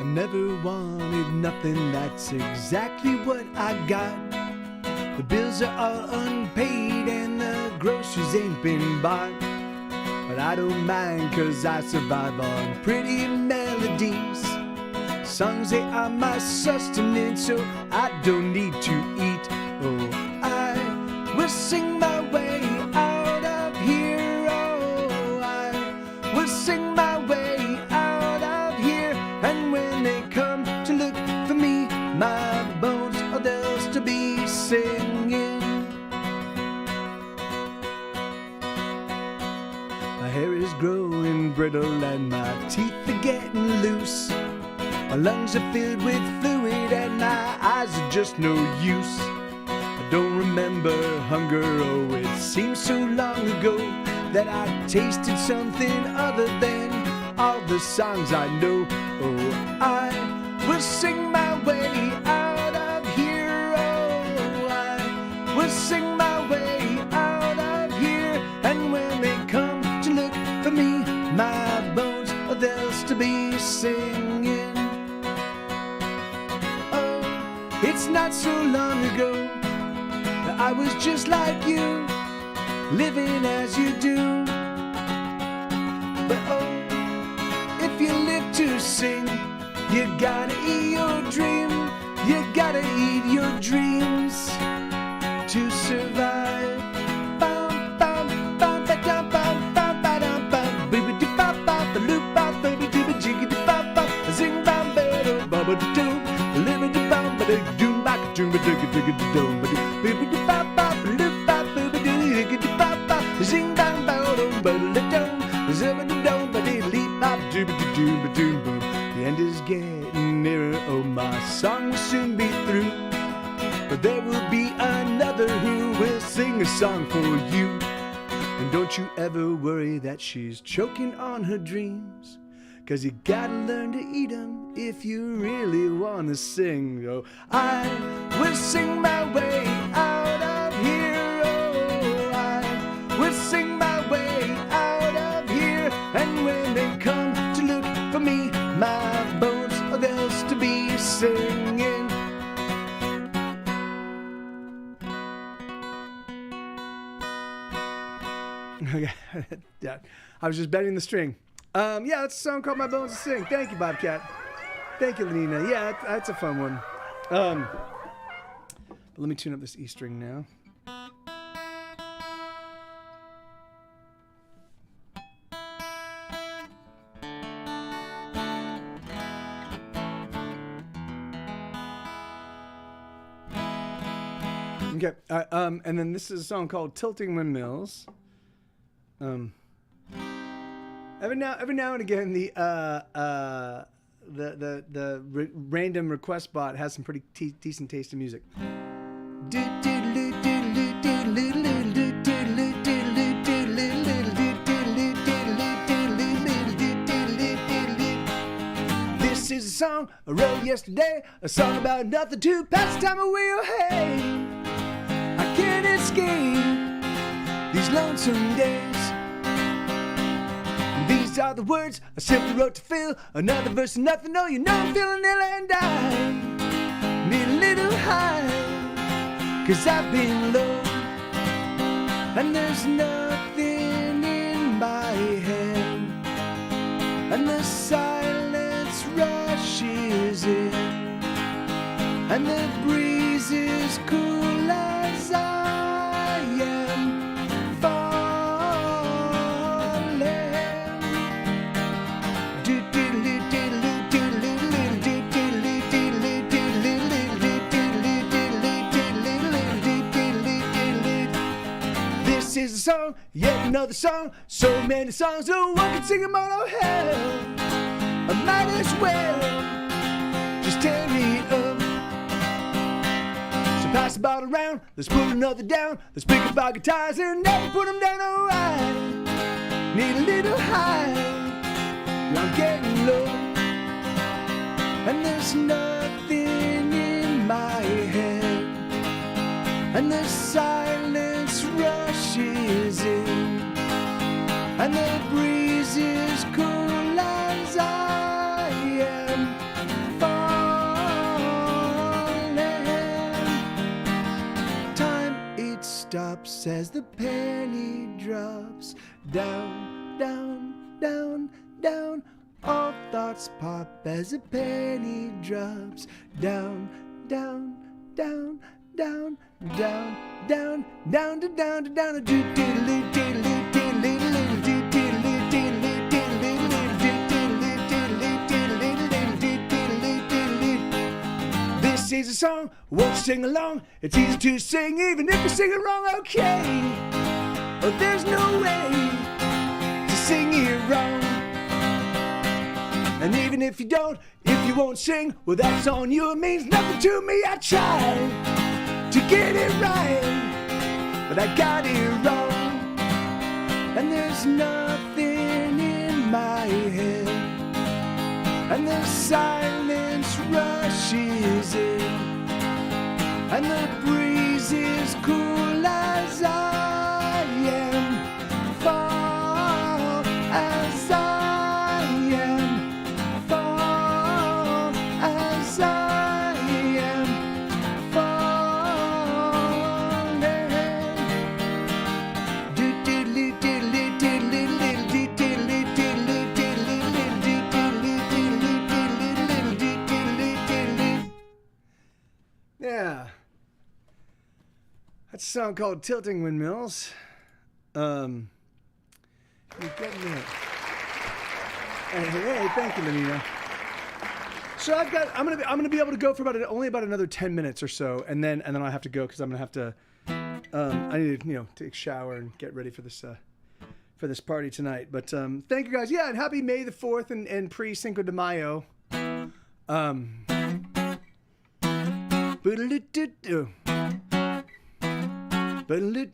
never wanted nothing, that's exactly what I got. The bills are all unpaid and the groceries ain't been bought. But I don't mind, 'cause I survive on pretty melodies. Songs, they are my sustenance, so I don't need to eat. Oh, I will sing my way out of here. Oh, I will sing my way out of here. And when they come to look for me, my bones are theirs to be singing. My hair is growing brittle and my teeth are getting loose. My lungs are filled with fluid and my eyes are just no use. I don't remember hunger, oh it seems so long ago that I tasted something other than all the songs I know. Oh, I will sing my way out of here. Oh, I will sing my way out of here. And when they come to look for me, my bones are theirs to be singing. Oh, it's not so long ago that I was just like you, living as you do. But oh, if you live to sing, you gotta eat your dream. You gotta eat your dreams to survive. Bum, bum, bum, ba, dum, bum, bum, ba, dum, bum. Baby, dee, ba, ba, ba, loop, ba, baby, dee, ba, jiggy, dee, ba, ba. Zing, bam, ba, do, ba, ba, dee, doo. Living, dee, bum, ba, dee, doom, ba, doom, ba, digga, digga, dee, doom, ba, dee. Baby, dee, ba, ba, ba, loop. The end is getting nearer, oh my song will soon be through. But there will be another who will sing a song for you. And don't you ever worry that she's choking on her dreams, 'cause you gotta learn to eat 'em if you really wanna sing. Oh, I will sing my way out of here. Oh, I will sing my way out of here. And when they come to look for me, my bones are theirs to be singing. Okay, yeah, I was just bending the string. Yeah, that's a song called My Bones to Sing. Thank you, Bobcat. Thank you, Lenina. Yeah, that's a fun one. But let me tune up this E string now. Okay, and then this is a song called Tilting Windmills. Every now and again, the random request bot has some pretty decent taste in music. This is a song I wrote yesterday, a song about nothing to pass the time away. Oh hey, I can't escape these lonesome days. These are the words I simply wrote to fill another verse of nothing. Oh, you know I'm feeling ill and I need a little high, 'cause I've been low and there's nothing in my head, and the silence rushes in and the breeze is cool as I am falling. This is a song, yet another song, so many songs, no one can sing them all. Oh hell, I might as well just tear it up. So pass the bottle around, let's put another down. Let's pick up our guitars and never put them down. Oh, I need a little high, I'm getting low, and there's nothing in my head, and the silence rushes in, and the breeze is cool as I am falling. Time it stops as the penny drops down, down, down, down. All thoughts pop as a penny drops down, down, down, down, down, down, down, down, down, down, do diddly diddly diddly diddly diddly diddly diddly diddly diddly. This is a song, won't you sing along? It's easy to sing even if you sing it wrong. Okay, oh, there's no way to sing it wrong. And even if you don't, if you won't sing, well that's on you, it means nothing to me. I tried to get it right, but I got it wrong. And there's nothing in my head, and the silence rushes in, and the breeze is cool as I am fall, as I am fall, as I am falling. Diddly diddly diddly diddly diddly diddly diddly diddly diddly diddly diddly. Yeah, that's a song called Tilting Windmills. You get me. Hey, thank you, Lenina. So I'm gonna be able to go for only about another 10 minutes or so, and then I'll have to go because I'm gonna have to I need to take a shower and get ready for this for this party tonight. But thank you guys. Yeah, and happy May the 4th and pre-Cinco de Mayo. Boodle-doo-doo-doo.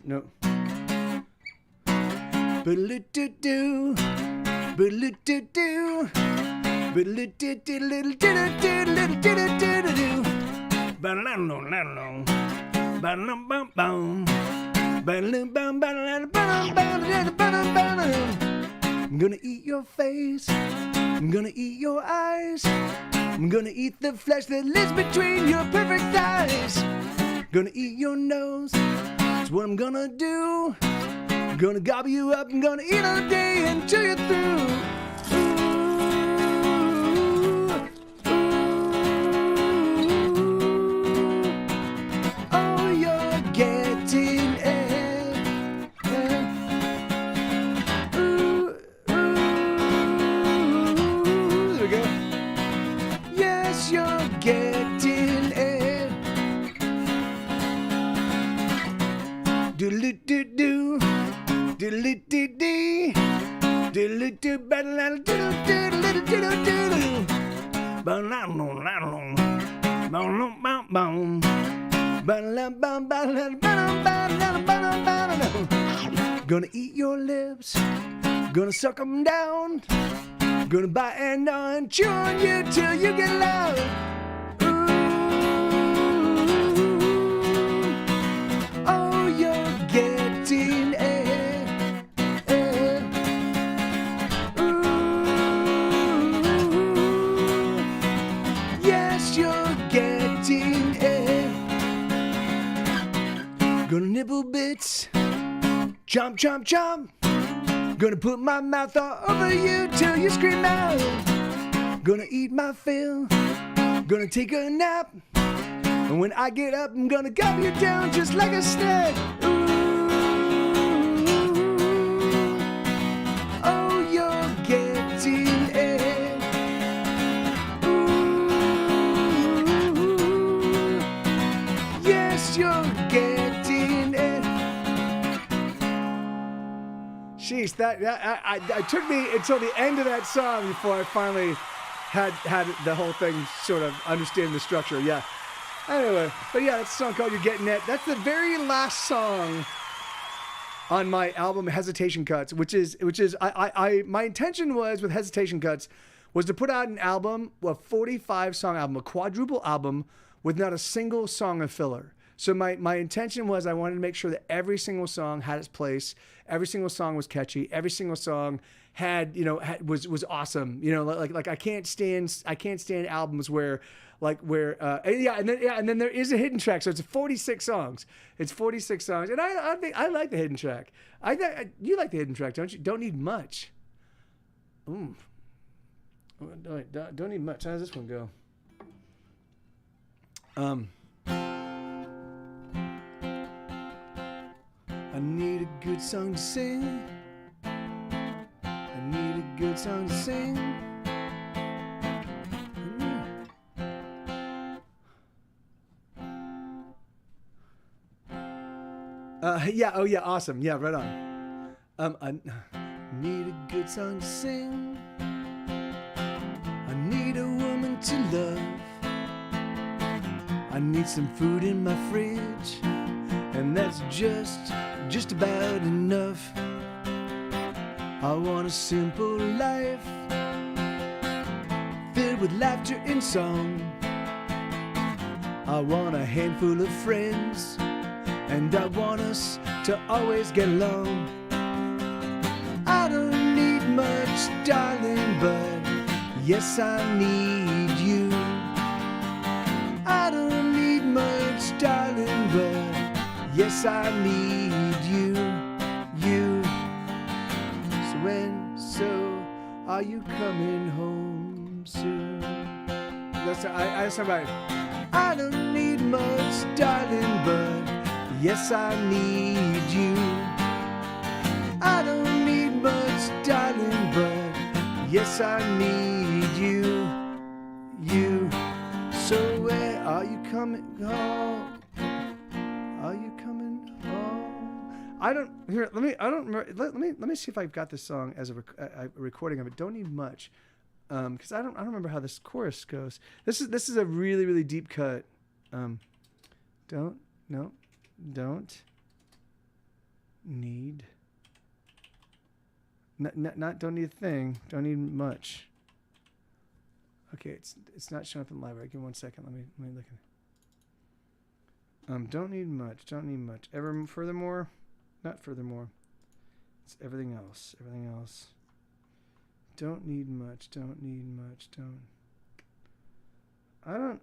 No. Boodle-doo-doo. Boodle-doo-doo. Boodle-doo-doo-doo-doo-doo-doo-doo-doo. Ba-la-la-la-la. Ba-la-bum-bum. Ba-la-bum, ba-la-la-bum, ba-la-la-bum-bum. I'm gonna eat your face. I'm gonna eat your eyes. I'm gonna eat the flesh that lives between your perfect thighs. Gonna eat your nose. That's what I'm gonna do. I'm gonna gobble you up. I'm gonna eat all day until you're through. Oh, you're getting it. There we go. Yes, you're getting it. Doodle-doo-doo. Doodle-doo-doo. Doodle-doo. Ba-la-la-doodle-doo-doo-doo-doo-doo. Ba-la-la-la-la. Ba-la-la-bum-bum. Ba-la-la-bum, ba-la-la-bum-bum-bum-bum-bum. Gonna eat your lips. Gonna suck them down. Gonna bite and gnaw and chew on you till you get loud. Ooh. Oh, you're getting it. Ooh. Yes, you're getting it. Gonna nibble bits. Chomp, chomp, chomp. Gonna put my mouth all over you till you scream out. Gonna eat my fill. Gonna take a nap. And when I get up, I'm gonna gobble you down just like a snack. Ooh. Oh, you're getting it. Ooh. Yes, you're getting it. Jeez, that took me until the end of that song before I finally had the whole thing sort of understand the structure. Yeah. Anyway, but yeah, that's a song called "You're Getting It." That's the very last song on my album Hesitation Cuts, which is my intention was with Hesitation Cuts was to put out an album, a 45 song album, a quadruple album with not a single song of filler. So my intention was I wanted to make sure that every single song had its place. Every single song was catchy. Every single song was awesome. Like I can't stand albums where and then there is a hidden track. So it's 46 songs. It's 46 songs, and I think I like the hidden track. You like the hidden track, don't you? Don't need much. Don't need much. How does this one go? I need a good song to sing. I need a good song to sing. Awesome. Yeah, right on. I need a good song to sing. I need a woman to love. I need some food in my fridge, and that's just about enough. I want a simple life filled with laughter and song. I want a handful of friends, and I want us to always get along. I don't need much, darling, but yes, I need you. I don't need much, darling, but yes, I need you. So are you coming home soon? That's somebody. I don't need much, darling, but yes, I need you. I don't need much, darling, but yes, I need you. So where are you coming home? Are you coming home? I don't here. Let me. I don't. Let me see if I've got this song as a recording of it. Don't need much, because I don't remember how this chorus goes. This is a really really deep cut. Don't need. Not don't need a thing. Don't need much. Okay, it's not showing up in the library. Give me 1 second. Let me look at it. Don't need much. Don't need much. Ever furthermore. Not furthermore. It's everything else. Everything else. Don't need much. Don't need much. Don't. I don't.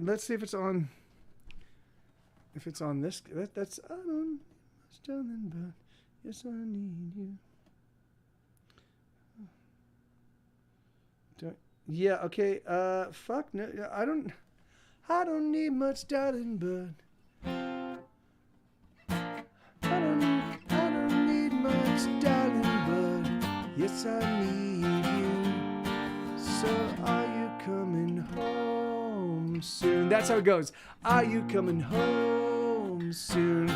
Let's see if it's on. If it's on this. That's. I don't need much, darling, but yes, I need you. Don't. Yeah. Okay. Fuck. No. I don't. I don't need much, darling, but. Yes, I need you. So are you coming home soon? That's how it goes. Are you coming home soon?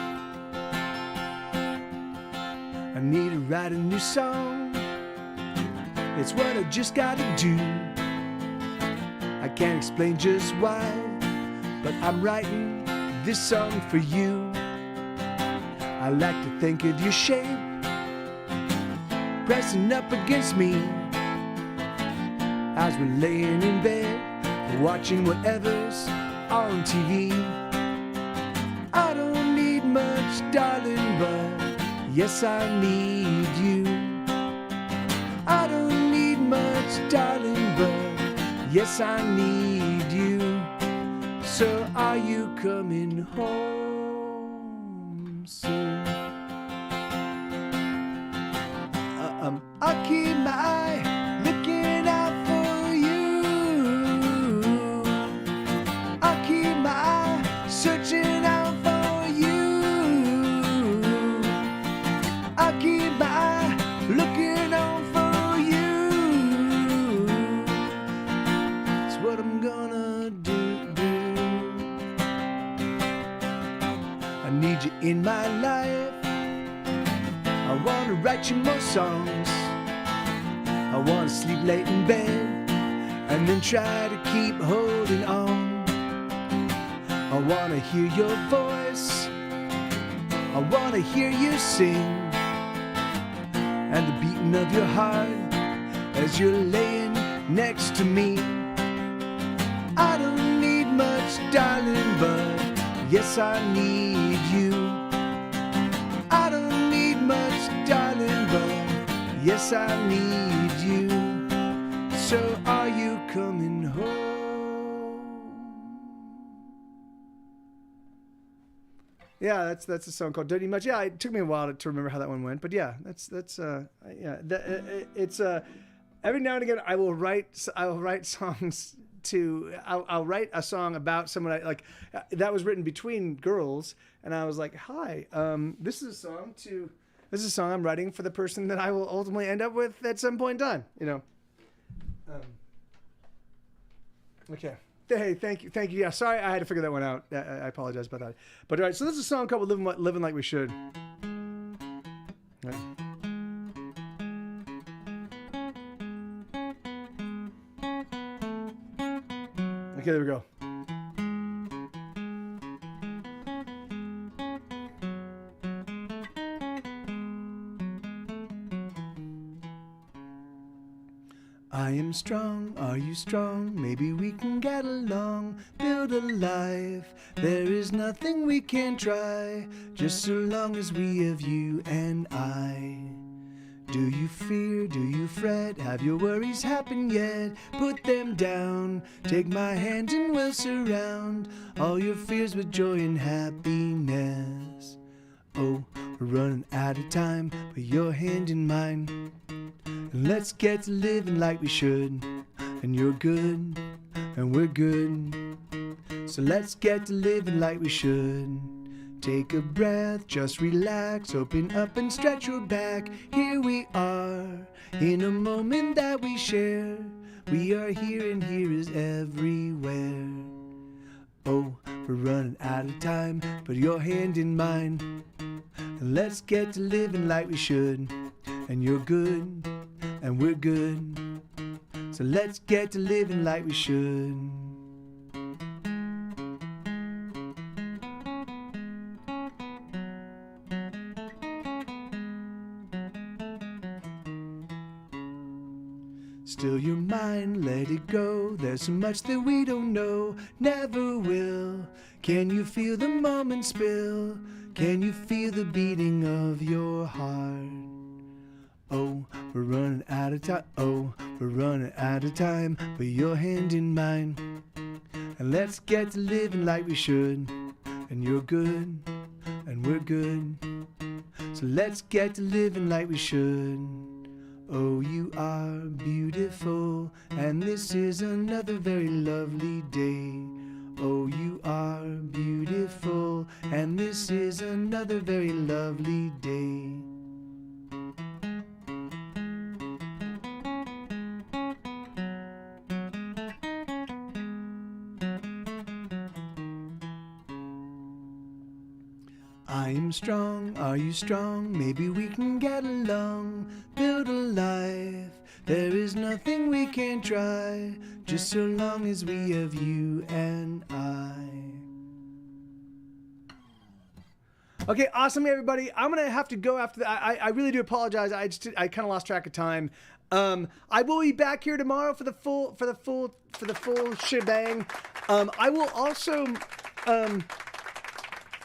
I need to write a new song. It's what I just gotta do. I can't explain just why, but I'm writing this song for you. I like to think of your shape pressing up against me as we're laying in bed watching whatever's on TV. I don't need much, darling, but yes, I need you. I don't need much, darling, but yes, I need you. So are you coming home soon? I keep my eye looking out for you. I keep my eye searching out for you. I keep my eye looking out for you. It's what I'm gonna do. I need you in my life. I wanna write you more songs. I wanna sleep late in bed and then try to keep holding on. I wanna hear your voice. I wanna hear you sing, and the beating of your heart as you're laying next to me. I don't need much, darling, but yes, I need you. I don't need much, darling, but yes, I need you. So are you coming home? Yeah, that's a song called "Don't Need Much." Yeah, it took me a while to remember how that one went, but yeah, it's every now and again I will write songs to. I'll write a song about someone that was written between girls, and I was like, "Hi, this is a song I'm writing for the person that I will ultimately end up with at some point in time." You know. Okay. Hey, thank you. Yeah, sorry, I had to figure that one out. I apologize about that. But all right, so this is a song called "Living Like We Should." All right. Okay, there we go. I am strong, are you strong? Maybe we can get along, build a life. There is nothing we can't try, just so long as we have you and I. Do you fear, do you fret? Have your worries happened yet? Put them down, take my hand and we'll surround all your fears with joy and happiness. Oh, we're running out of time, put your hand in mine. Let's get to living like we should. And you're good, and we're good. So let's get to living like we should. Take a breath, just relax, open up and stretch your back. Here we are, in a moment that we share. We are here and here is everywhere. Oh, we're running out of time, put your hand in mine. Let's get to living like we should. And you're good, and we're good. So let's get to living like we should. Still your mind, let it go. There's so much that we don't know, never will. Can you feel the moment spill? Can you feel the beating of your heart? Oh, we're running out of time. Oh, we're running out of time. Put your hand in mine, and let's get to living like we should. And you're good, and we're good. So let's get to living like we should. Oh, you are beautiful, and this is another very lovely day. Oh, you are beautiful, and this is another very lovely day. I am strong, are you strong? Maybe we can get along, build a life. There is nothing we can't try, just so long as we have you and I. Okay, awesome, everybody. I'm gonna have to go after that. I really do apologize. I kind of lost track of time. I will be back here tomorrow for the full shebang. I will also.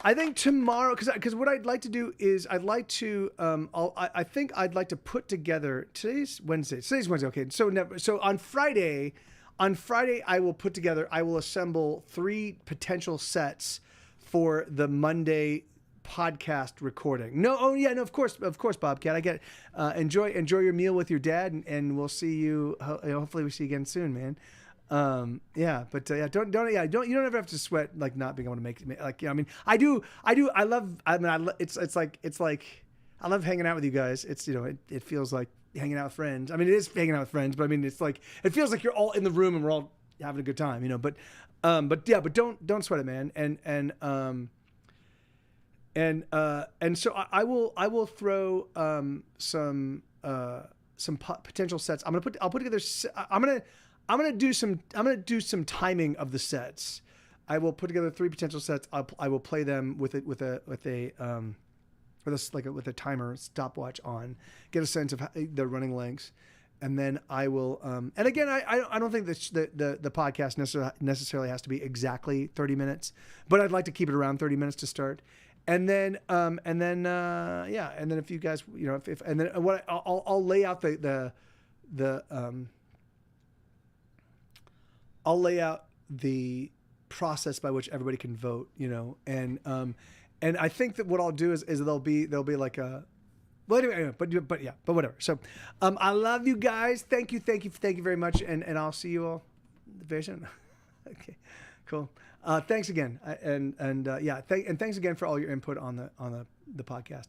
I think tomorrow, because what I'd like to do is I'd like to I think I'd like to put together today's Wednesday. Okay. So on Friday I will assemble 3 potential sets for the Monday podcast recording. Of course, Bobcat. I get it. Enjoy your meal with your dad, and we'll see you. Hopefully, we see you again soon, man. Don't you don't ever have to sweat like not being able to make like, I mean, I love I love hanging out with you guys. It's, it feels like hanging out with friends. I mean, it is hanging out with friends, but I mean, it's like, it feels like you're all in the room and we're all having a good time, but don't sweat it, man. And so I will throw some potential sets. I'll put together. I'm gonna do some timing of the sets. I will put together 3 potential sets. I will play them with a timer stopwatch on, get a sense of the running lengths, and then I will. And again, I don't think the podcast necessarily has to be exactly 30 minutes, but I'd like to keep it around 30 minutes to start. And then if you guys, I'll lay out I'll lay out the process by which everybody can vote, and I think that what I'll do is there'll be like a, well, anyway, but whatever. So, I love you guys. Thank you very much, and I'll see you all very soon. Okay, cool. Thanks again, and thanks again for all your input on the podcast.